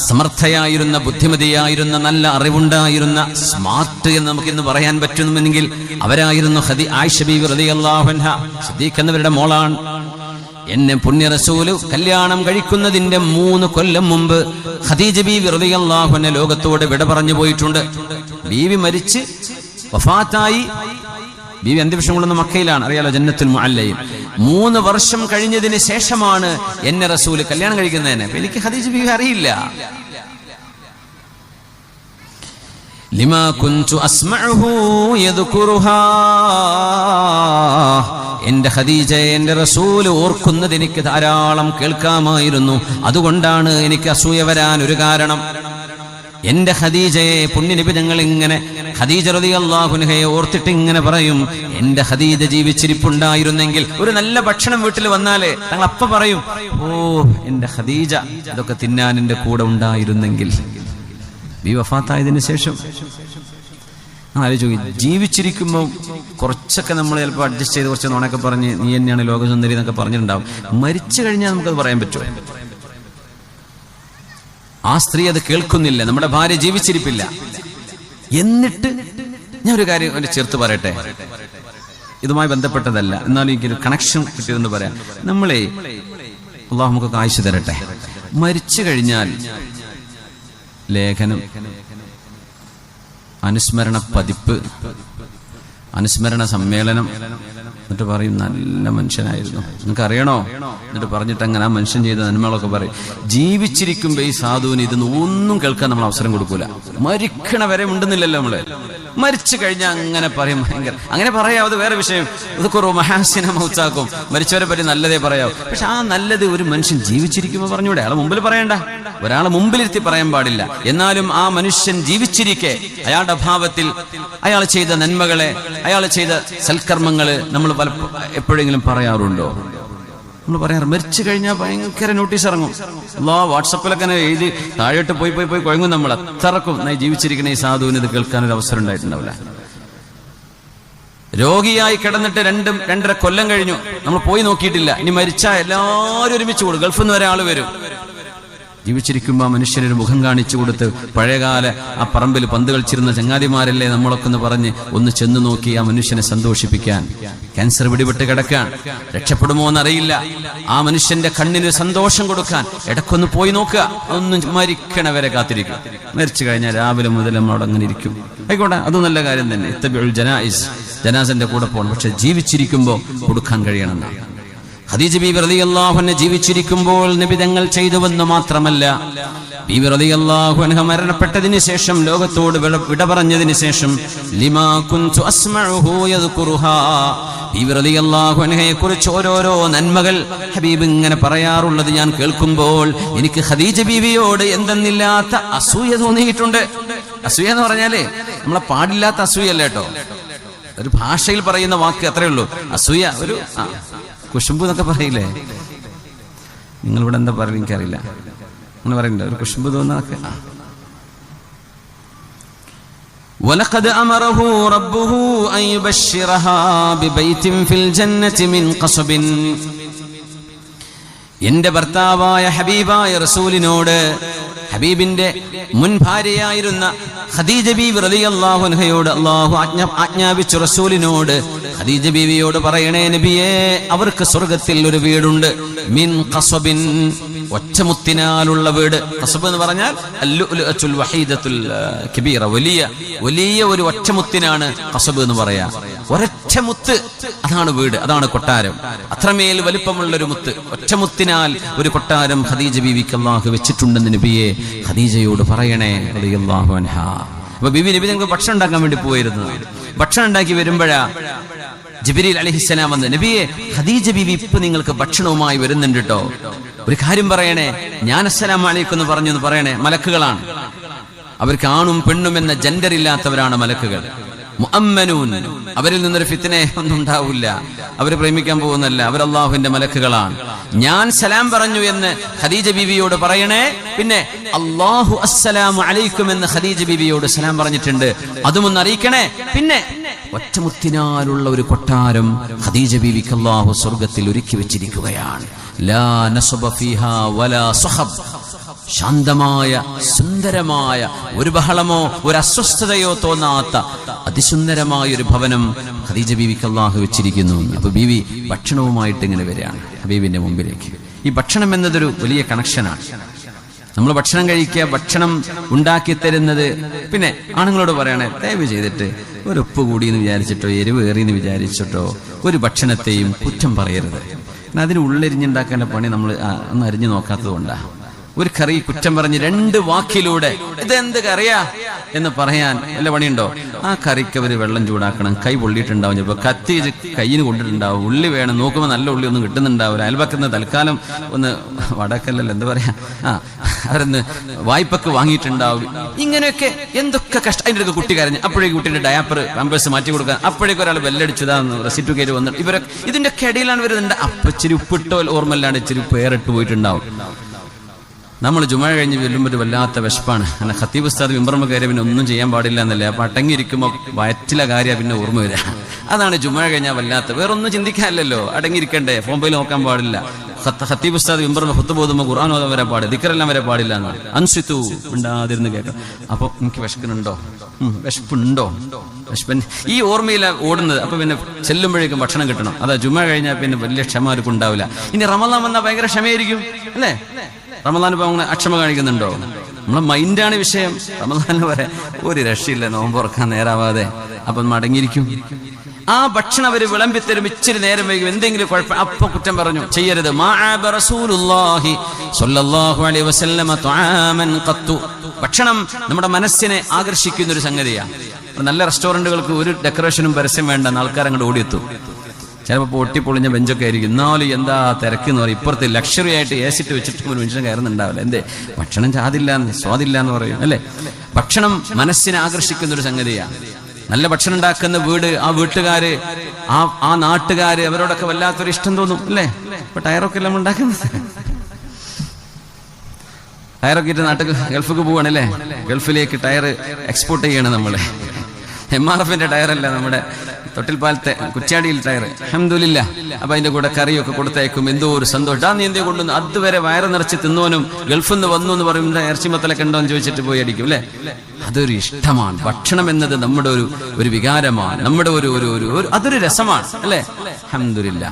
സമർത്ഥയായിരുന്ന, ബുദ്ധിമതിയായിരുന്ന, നല്ല അറിവുണ്ടായിരുന്ന, സ്മാർട്ട് എന്ന് നമുക്കിന്ന് പറയാൻ പറ്റുമെങ്കിൽ അവരായിരുന്നു ആയിഷ ബീവി റളിയല്ലാഹു അൻഹ. സിദ്ദീഖ് എന്നവരുടെ മോളാണ്. എന്നെ പുണ്യ റസൂല് കല്യാണം കഴിക്കുന്നതിന്റെ 3 കൊല്ലം മുമ്പ് ഖദീജ ബീവി റളിയല്ലാഹു അൻഹ ലോകത്തോട് വിട പറഞ്ഞു പോയിട്ടുണ്ട്. ബീവി മരിച്ച് വഫാത്തായി. ബീവി അന്ത്യവിഷം കൊള്ളുന്ന മക്കയിലാണ്, അറിയാലോ, ജന്നത്തുൽ മുഅല്ലയിൽ. 3 വർഷം കഴിഞ്ഞതിന് ശേഷമാണ് എന്നെ റസൂല് കല്യാണം കഴിക്കുന്നതിന്. എനിക്ക് ഖദീജ ബീവി അറിയില്ല. ലിമാ കുൻതു അസ്മഉഹു യദ്കുറുഹാ, എന്റെ ഖദീജയെ എന്റെ റസൂൽ ഓർക്കുന്നത് എനിക്ക് ധാരാളം കേൾക്കാമായിരുന്നു. അതുകൊണ്ടാണ് എനിക്ക് അസൂയ വരാൻ ഒരു കാരണം. എന്റെ ഖദീജയെ പുണ്യനബി ഞങ്ങൾ ഇങ്ങനെ ഖദീജ റളിയല്ലാഹു അൻഹയെ ഓർത്തിട്ട് ഇങ്ങനെ പറയും, എന്റെ ഖദീജ ജീവിച്ചിരിപ്പുണ്ടായിരുന്നെങ്കിൽ, ഒരു നല്ല ഭക്ഷണം വീട്ടിൽ വന്നാലേ തങ്ങൾ അപ്പ പറയും, ഓ എന്റെ ഖദീജ അതൊക്കെ തിന്നാൻ എന്റെ കൂടെ ഉണ്ടായിരുന്നെങ്കിൽ. ബി വഫാത്തായതിനു ശേഷം ആലോചിച്ചു, ജീവിച്ചിരിക്കുമ്പോൾ കുറച്ചൊക്കെ നമ്മൾ ചിലപ്പോൾ അഡ്ജസ്റ്റ് ചെയ്ത് കുറച്ച് നുണയൊക്കെ പറഞ്ഞ് നീ തന്നെയാണ് ലോകസുന്ദരി എന്നൊക്കെ പറഞ്ഞിട്ടുണ്ടാവും. മരിച്ചു കഴിഞ്ഞാൽ നമുക്കത് പറയാൻ പറ്റുമോ? ആ സ്ത്രീ അത് കേൾക്കുന്നില്ല. നമ്മുടെ ഭാര്യ ജീവിച്ചിരിപ്പില്ല. എന്നിട്ട് ഞാൻ ഒരു കാര്യം ചേർത്ത് പറയട്ടെ, ഇതുമായി ബന്ധപ്പെട്ടതല്ല, എന്നാലും എനിക്കൊരു കണക്ഷൻ കിട്ടിയതെന്ന് പറയാം. നമ്മളെ അള്ളാഹു നമുക്ക് ആയുസ്സ് തരട്ടെ. മരിച്ചു കഴിഞ്ഞാൽ ലേഖനം, അനുസ്മരണ പതിപ്പ്, അനുസ്മരണ സമ്മേളനം, എന്നിട്ട് പറയും നല്ല മനുഷ്യനായിരുന്നു, നിങ്ങൾക്ക് അറിയണോ, എന്നിട്ട് പറഞ്ഞിട്ട് അങ്ങനെ ആ മനുഷ്യൻ ചെയ്ത നന്മകളൊക്കെ പറയും. ജീവിച്ചിരിക്കുമ്പോ ഈ സാധുവിന് ഇതൊന്നും ഒന്നും കേൾക്കാൻ നമ്മൾ അവസരം കൊടുക്കൂല. മരിക്കണ വരെ ഉണ്ടെന്നില്ലല്ലോ നമ്മള്. മരിച്ചു കഴിഞ്ഞാൽ അങ്ങനെ പറയും, ഭയങ്കര അങ്ങനെ പറയാം. അത് വേറെ വിഷയം. ഇതൊക്കെ മഹാസിന മൗത്താക്കും, മരിച്ചവരെ പറ്റി നല്ലതേ പറയാവും. പക്ഷെ ആ നല്ലത് ഒരു മനുഷ്യൻ ജീവിച്ചിരിക്കുമ്പോൾ പറഞ്ഞൂടെ? അയാളെ മുമ്പിൽ പറയണ്ട, ഒരാളെ മുമ്പിലിരുത്തി പറയാൻ പാടില്ല. എന്നാലും ആ മനുഷ്യൻ ജീവിച്ചിരിക്കെ അയാളുടെ ഭാവത്തിൽ അയാൾ ചെയ്ത നന്മകളെ, അയാൾ ചെയ്ത സൽക്കർമ്മങ്ങള് നമ്മൾ എപ്പോഴെങ്കിലും പറയാറുണ്ടോ? നമ്മൾ പറയാറ്. മരിച്ചു കഴിഞ്ഞാൽ ഭയങ്കര നോട്ടീസ് ഇറങ്ങും. വാട്സപ്പിലൊക്കെ എഴുതി താഴോട്ട് പോയി പോയി പോയി കുഴങ്ങും. നമ്മൾ അത്രക്കും ജീവിച്ചിരിക്കുന്ന ഈ സാധുവിന് ഇത് കേൾക്കാനൊരു അവസരം ഉണ്ടായിട്ടുണ്ടാവില്ല. രോഗിയായി കിടന്നിട്ട് 2.5 കൊല്ലം കഴിഞ്ഞു, നമ്മൾ പോയി നോക്കിയിട്ടില്ല. ഇനി മരിച്ചാൽ എല്ലാവരും ഒരുമിച്ച് കൂടും. ഗൾഫിൽ നിന്ന് ഒരാൾ വരും. ജീവിച്ചിരിക്കുമ്പോൾ മനുഷ്യനൊരു മുഖം കാണിച്ചു കൊടുത്ത്, പഴയകാല ആ പറമ്പിൽ പന്ത് കളിച്ചിരുന്ന ചങ്ങാതിമാരല്ലേ നമ്മളൊക്കെ ഒന്ന് പറഞ്ഞ് ഒന്ന് ചെന്ന് നോക്കി ആ മനുഷ്യനെ സന്തോഷിപ്പിക്കാൻ. ക്യാൻസർ പിടിപെട്ട് കിടക്കാൻ, രക്ഷപ്പെടുമോ എന്നറിയില്ല. ആ മനുഷ്യന്റെ കണ്ണിന് സന്തോഷം കൊടുക്കാൻ ഇടക്കൊന്ന് പോയി നോക്കുക. ഒന്നും മരിക്കണവരെ കാത്തിരിക്കും. മരിച്ചു കഴിഞ്ഞാൽ രാവിലെ മുതൽ നമ്മളവിടെ അങ്ങനെ ഇരിക്കും. ആയിക്കോട്ടെ, അത് നല്ല കാര്യം തന്നെ. ഇത്തബിഉൽ ജനായിസ്, ജനാസന്റെ കൂടെ പോകണം. പക്ഷെ ജീവിച്ചിരിക്കുമ്പോൾ കൊടുക്കാൻ കഴിയണമെന്നാണ്. ഖദീജ ബീവി റളിയല്ലാഹു അൻഹ ജീവിച്ചിരിക്കുമ്പോൾ നബി തങ്ങൾ ചെയ്തുവെന്ന് മാത്രമല്ല, ബീവി റളിയല്ലാഹു അൻഹ മരണപ്പെട്ടതിന് ശേഷം, ലോകത്തോട് വിട പറഞ്ഞതിന് ശേഷം, ലിമാ കുൻതു അസ്മഉഹു യദ്കുറുഹാ, ബീവി റളിയല്ലാഹു അൻഹയെ കുറിച്ച് ഓരോരോ നന്മകൾ ഹബീബ് ഇങ്ങനെ പറയാറുള്ളത് ഞാൻ കേൾക്കുമ്പോൾ എനിക്ക് ഖദീജ ബീവിയോട് എന്തെന്നില്ലാത്ത അസൂയ തോന്നിയിട്ടുണ്ട്. അസൂയ എന്ന് പറഞ്ഞാലേ നമ്മളെ പാടില്ലാത്ത അസൂയല്ല കേട്ടോ, ഒരു ഭാഷയിൽ പറയുന്ന വാക്ക് അത്രേ ഉള്ളൂ. അസൂയ ഒരു കുശുമ്പ് എന്നൊക്കെ പറയില്ലേ? നിങ്ങളിവിടെ എന്താ പറയുക എനിക്കറിയില്ല. അങ്ങനെ പറയണ്ട, ഒരു കുശുമ്പ് തോന്നാക്കെ. وَلَقَدْ أَمَرَهُ رَبُّهُ أَن يُبَشِّرَهَا بِبَيْتٍ فِي الْجَنَّةِ مِنْ قَصَبٍ. എന്റെ ഭർത്താവായ ഹബീബായ റസൂലിനോട്, ഹബീബിന്റെ മുൻ ഭാര്യയായിരുന്ന ഖദീജ ബീവി റളിയല്ലാഹു അൻഹയോട് അല്ലാഹു ആജ്ഞാപിച്ചു. റസൂലിനോട്, ഖദീജ ബീവിയോട് പറയണേ നബിയേ, അവർക്ക് സ്വർഗ്ഗത്തിൽ ഒരു വീടുണ്ട്. മിൻ ഖസബിൻ, ഒറ്റമുത്തിനാലുള്ള വീട്. ഖസബ് എന്ന് പറഞ്ഞാൽ അൽ-ലുഅ്ലുഅത്തുൽ വഹീദത്തുൽ കബീറ, വലിയ ഒരു ഒറ്റമുത്തിനാണ് ഖസബ് എന്ന് പറയാ. ഒരൊറ്റ മുത്ത്, അതാണ് വീട്, അതാണ് കൊട്ടാരം. അത്രമേൽ വലിപ്പമുള്ള ഒരു മുത്ത്, ഒറ്റമുത്തിനാൽ ഒരു കൊട്ടാരം ഖദീജ ബീവിക്ക് അല്ലാഹു വെച്ചിട്ടുണ്ടെന്ന് നബിയെ ഖദീജയോട് പറയണേ റളിയല്ലാഹു അൻഹാ. അപ്പൊ ബീവി നബി നിങ്ങൾക്ക് ഭക്ഷണം ഉണ്ടാക്കാൻ വേണ്ടി പോയിരുന്നു. ഭക്ഷണം ഉണ്ടാക്കി വരുമ്പോഴാ ജിബ്രീൽ അലൈഹിസ്സലാം വന്ന്, നബിയെ ഖദീജ ബീവി ഇപ്പൊ നിങ്ങൾക്ക് ഭക്ഷണവുമായി വരുന്നുണ്ട് കേട്ടോ, ഒരു കാര്യം പറയണേ. ഞാൻ അസ്സലാമു അലൈക്കും എന്ന് പറഞ്ഞു എന്ന് പറയണേ. മലക്കുകളാണ്, അവർക്ക് ആണും പെണ്ണും എന്ന ജെൻഡർ ഇല്ലാത്തവരാണ് മലക്കുകൾ. മുഅമ്മനൂൻ, അവരിൽ നിന്നൊരു ഫിത്ന ഒന്നും ഉണ്ടാവില്ല. അവര് പ്രേമിക്കാൻ പോകുന്നല്ല, അവർ അല്ലാഹുവിന്റെ മലക്കുകളാണ്. ഞാൻ സലാം പറഞ്ഞു എന്ന് ഖദീജ ബീവിയോട് പറയണേ. പിന്നെ അല്ലാഹു അസ്സലാമു അലൈക്കും എന്ന് ഖദീജ ബീവിയോട് സലാം പറഞ്ഞിട്ടുണ്ട്, അതും ഒന്ന് അറിയിക്കണേ. പിന്നെ ഒറ്റമുത്തിനാലുള്ള ഒരു കൊട്ടാരം ഖദീജ ബീവിക്ക് അല്ലാഹു സ്വർഗ്ഗത്തിൽ ഒരുക്കി വെച്ചിരിക്കുകയാണ്. ലാ നസബ ഫീഹാ വലാ സഹബ്, ശാന്തമായ സുന്ദരമായ ഒരു ബഹളമോ ഒരു അസ്വസ്ഥതയോ തോന്നാത്ത അതിസുന്ദരമായ ഒരു ഭവനം ഖദീജ ബീവിക്ക് അല്ലാഹു വെച്ചിരിക്കുന്നു. അപ്പൊ ബീവി ഭക്ഷണവുമായിട്ട് ഇങ്ങനെ വരികയാണ് ഹബീബിന്റെ മുമ്പിലേക്ക്. ഈ ഭക്ഷണം എന്നതൊരു വലിയ കണക്ഷനാണ്. നമ്മൾ ഭക്ഷണം കഴിക്കുക, ഭക്ഷണം ഉണ്ടാക്കി തരുന്നത്. പിന്നെ ആണുങ്ങളോട് പറയണേ, ദയവ് ചെയ്തിട്ട് ഒരു ഉപ്പ് കൂടി എന്ന് വിചാരിച്ചിട്ടോ എരിവ് ഏറിയെന്ന് വിചാരിച്ചിട്ടോ ഒരു ഭക്ഷണത്തെയും കുറ്റം പറയരുത്. അതിന് ഉള്ളരിഞ്ഞുണ്ടാക്കേണ്ട പണി നമ്മൾ ഒന്ന് അരിഞ്ഞു നോക്കാത്തത് കൊണ്ടാണ്. ഒരു കറി കുറ്റം പറഞ്ഞ് 2 വാക്കിലൂടെ ഇതെന്ത് കറിയാ എന്ന് പറയാൻ വല്ല പണിയുണ്ടോ? ആ കറിക്ക് അവർ വെള്ളം ചൂടാക്കണം, കൈ പൊള്ളിയിട്ടുണ്ടാവും, ചിലപ്പോൾ കത്തി കയ്യിന് കൊണ്ടിട്ടുണ്ടാവും, ഉള്ളി വേണം, നോക്കുമ്പോൾ നല്ല ഉള്ളി ഒന്നും കിട്ടുന്നുണ്ടാവില്ല, അയൽപക്കത്ത് തൽക്കാലം ഒന്ന് വടക്കല്ലല്ലോ എന്താ പറയാ, അവരൊന്ന് വായ്പക്ക് വാങ്ങിയിട്ടുണ്ടാവും. ഇങ്ങനെയൊക്കെ എന്തൊക്കെ കഷ്ടം. അതിൻ്റെ ഒരു കുട്ടി കരഞ്ഞ് അപ്പോഴേക്ക് കുട്ടിയുടെ ഡയാപ്പർ പാമ്പേഴ്സ് മാറ്റി കൊടുക്കാൻ അപ്പോഴേക്കും ഒരാൾ ബെല്ലടിച്ചതാന്ന് റെസിറ്റ് കയറി വന്നിട്ട് ഇവരൊക്കെ ഇതിന്റെ ഇടയിലാണ് വരുന്നുണ്ട്. അപ്പം ഇച്ചിരി ഉപ്പിട്ടോ ഓർമ്മല്ലാണ്ട് ഇച്ചിരി പേരിട്ട് പോയിട്ടുണ്ടാവും. നമ്മൾ ജുമ കഴിഞ്ഞ് വെല്ലുമ്പോൾ വല്ലാത്ത വിശപ്പാണ്. അങ്ങനെ ഖത്തീബ് ഉസ്താദ് മിമ്പറുമ്മ കയറി പിന്നെ ഒന്നും ചെയ്യാൻ പാടില്ല എന്നല്ലേ. അപ്പൊ അടങ്ങിയിരിക്കുമ്പോൾ വയറ്റിലെ കാര്യം പിന്നെ ഓർമ്മ വരിക. അതാണ് ജുമ കഴിഞ്ഞാൽ വല്ലാത്ത. വേറൊന്നും ചിന്തിക്കാനല്ലോ, അടങ്ങിയിരിക്കണ്ടേ, ഫോണിൽ നോക്കാൻ പാടില്ല. ഖത്തീബ് ഉസ്താദ് മിമ്പറുമ്മ ഖുത്ബ ഓതുമ്പോൾ ഖുർആൻ ഓതാൻ വരെ പാടില്ല, ദിക്റെല്ലാം വരെ പാടില്ല എന്നാണ്. അൻസിത്തു ഉണ്ടാതിരുന്ന് കേൾക്കാം. അപ്പൊ എനിക്ക് വിശക്കുന്നുണ്ടോ, വിശപ്പുണ്ടോ, വിശപ്പൻ ഈ ഓർമ്മയില ഓടുന്നത്. അപ്പൊ പിന്നെ ചെല്ലുമ്പോഴേക്കും ഭക്ഷണം കിട്ടണം. അതാ ജുമ കഴിഞ്ഞാൽ പിന്നെ വലിയ ക്ഷമ ആർക്കും ഉണ്ടാവില്ല. ഇനി റമളാൻ വന്നാൽ ഭയങ്കര ക്ഷമയായിരിക്കും അല്ലേ? റമളാൻ ഇപ്പൊ അങ്ങനെ അക്ഷമ കാണിക്കുന്നുണ്ടോ? നമ്മളെ മൈൻഡാണ് വിഷയം. റമളാൻ വരെ ഒരു രക്ഷയില്ല, നോമ്പ് തുറക്കാൻ നേരാവാതെ. അപ്പൊ മടങ്ങിയിരിക്കും. ആ ഭക്ഷണം അവര് വിളമ്പിത്തരും. ഇച്ചിരി നേരം വൈകും, എന്തെങ്കിലും കുഴപ്പം, അപ്പൊ കുറ്റം പറഞ്ഞു ചെയ്യരുത്. ഭക്ഷണം നമ്മുടെ മനസ്സിനെ ആകർഷിക്കുന്ന ഒരു സംഗതിയാണ്. നല്ല റെസ്റ്റോറന്റുകൾക്ക് ഒരു ഡെക്കറേഷനും പരസ്യം വേണ്ട, ആൾക്കാർ അങ്ങോട്ട് ഓടിയെത്തും. ചിലപ്പോൾ പൊട്ടിപ്പൊളിഞ്ഞ ബെഞ്ചൊക്കെ ആയിരിക്കും, എന്നാലും എന്താ തിരക്കെന്ന് പറയും. ഇപ്പുറത്ത് ലക്ഷറി ആയിട്ട് ഏസിട്ട് വെച്ചിട്ട് ഒരു മനുഷ്യൻ കയറുന്നുണ്ടാവില്ല. എന്തേ? ഭക്ഷണം സ്വാദില്ല എന്ന് പറയും അല്ലേ? ഭക്ഷണം മനസ്സിനെ ആകർഷിക്കുന്ന ഒരു സംഗതിയാണ്. നല്ല ഭക്ഷണം ഉണ്ടാക്കുന്ന വീട്, ആ വീട്ടുകാര്, ആ നാട്ടുകാര്, അവരോടൊക്കെ വല്ലാത്തൊരു ഇഷ്ടം തോന്നും അല്ലേ? ഇപ്പൊ ടയറൊക്കെ എല്ലാം ഉണ്ടാക്കുന്നത്, ടയറൊക്കെ ഇട്ട് നാട്ടിൽ ഗൾഫിക്ക് പോവാണല്ലേ, ഗൾഫിലേക്ക് ടയർ എക്സ്പോർട്ട് ചെയ്യണം നമ്മള്. MRFന്റെ ടയറല്ല, നമ്മുടെ തൊട്ടിൽപ്പാലത്തെ കുറ്റ്യാടിയിൽ ടയർ. അൽഹംദുലില്ലാ. അപ്പൊ അതിന്റെ കൂടെ കറിയൊക്കെ കൊടുത്തയക്കും. എന്തോ ഒരു സന്തോഷം. നീ എന്തേ കൊണ്ടുവന്നു? അതുവരെ വയറ് നിറച്ച് തിന്നോനും ഗൾഫിൽ നിന്ന് വന്നു എന്ന് പറയുമ്പോൾ ഇറച്ചി മത്തലൊക്കെ ഉണ്ടോ എന്ന് ചോദിച്ചിട്ട് പോയി അടിക്കും അല്ലെ? അതൊരു ഇഷ്ടമാണ്. ഭക്ഷണം എന്നത് നമ്മുടെ ഒരു വികാരമാണ്, നമ്മുടെ അതൊരു രസമാണ് അല്ലെ? അൽഹംദുലില്ലാ.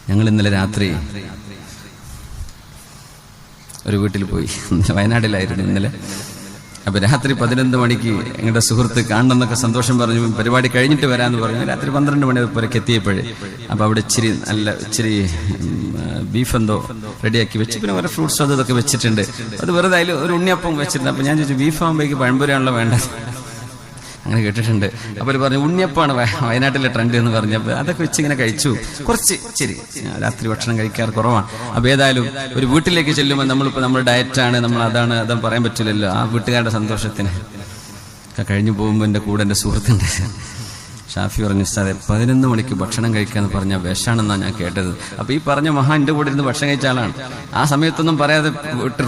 ഞങ്ങൾ ഇന്നലെ രാത്രി ഒരു വീട്ടിൽ പോയി. വയനാട്ടിലായിരുന്നു ഇന്നലെ. അപ്പൊ രാത്രി 11 മണിക്ക് ഞങ്ങളുടെ സുഹൃത്ത് കാണണമെന്നൊക്കെ സന്തോഷം പറഞ്ഞു. പരിപാടി കഴിഞ്ഞിട്ട് വരാമെന്ന് പറഞ്ഞു. രാത്രി 12 മണി വരെയൊക്കെ എത്തിയപ്പോഴേ അപ്പൊ അവിടെ ഇച്ചിരി ബീഫ് എന്തോ റെഡിയാക്കി വെച്ച്, പിന്നെ വേറെ ഫ്രൂട്ട്സ് അതൊക്കെ വെച്ചിട്ടുണ്ട്. അത് വെറുതെ അതിൽ ഒരു ഉണ്ണിയപ്പം വെച്ചിട്ടുണ്ട്. അപ്പൊ ഞാൻ ചോദിച്ചു, ബീഫ് ആകുമ്പോഴേക്ക് പഴംപൊരിയാണല്ലോ വേണ്ടത്, അങ്ങനെ കേട്ടിട്ടുണ്ട്. അപ്പോൾ പറഞ്ഞു ഉണ്ണിയപ്പാണ് വയനാട്ടിലെ ട്രെൻഡ് എന്ന് പറഞ്ഞപ്പോൾ അതൊക്കെ വെച്ച് ഇങ്ങനെ കഴിച്ചു. കുറച്ച് ശരി, രാത്രി ഭക്ഷണം കഴിക്കാറ് കുറവാണ്. അപ്പോൾ ഏതായാലും ഒരു വീട്ടിലേക്ക് ചെല്ലുമ്പോൾ നമ്മളിപ്പോൾ നമ്മുടെ ഡയറ്റാണ്, നമ്മൾ അതാണ് പറയാൻ പറ്റില്ലല്ലോ. ആ വീട്ടുകാരുടെ സന്തോഷത്തിന് ഒക്കെ കഴിഞ്ഞു പോകുമ്പോൾ എൻ്റെ കൂടെ എൻ്റെ സുഹൃത്തുണ്ട് ഷാഫി പറഞ്ഞു, ഉസ്താദേ 11 മണിക്ക് ഭക്ഷണം കഴിക്കാന്ന് പറഞ്ഞാൽ വിഷാണെന്നാണ് ഞാൻ കേട്ടത്. അപ്പൊ ഈ പറഞ്ഞ മഹാൻ എൻ്റെ കൂടെ ഇരുന്ന് ഭക്ഷണം കഴിച്ച ആളാണ്. ആ സമയത്തൊന്നും പറയാതെ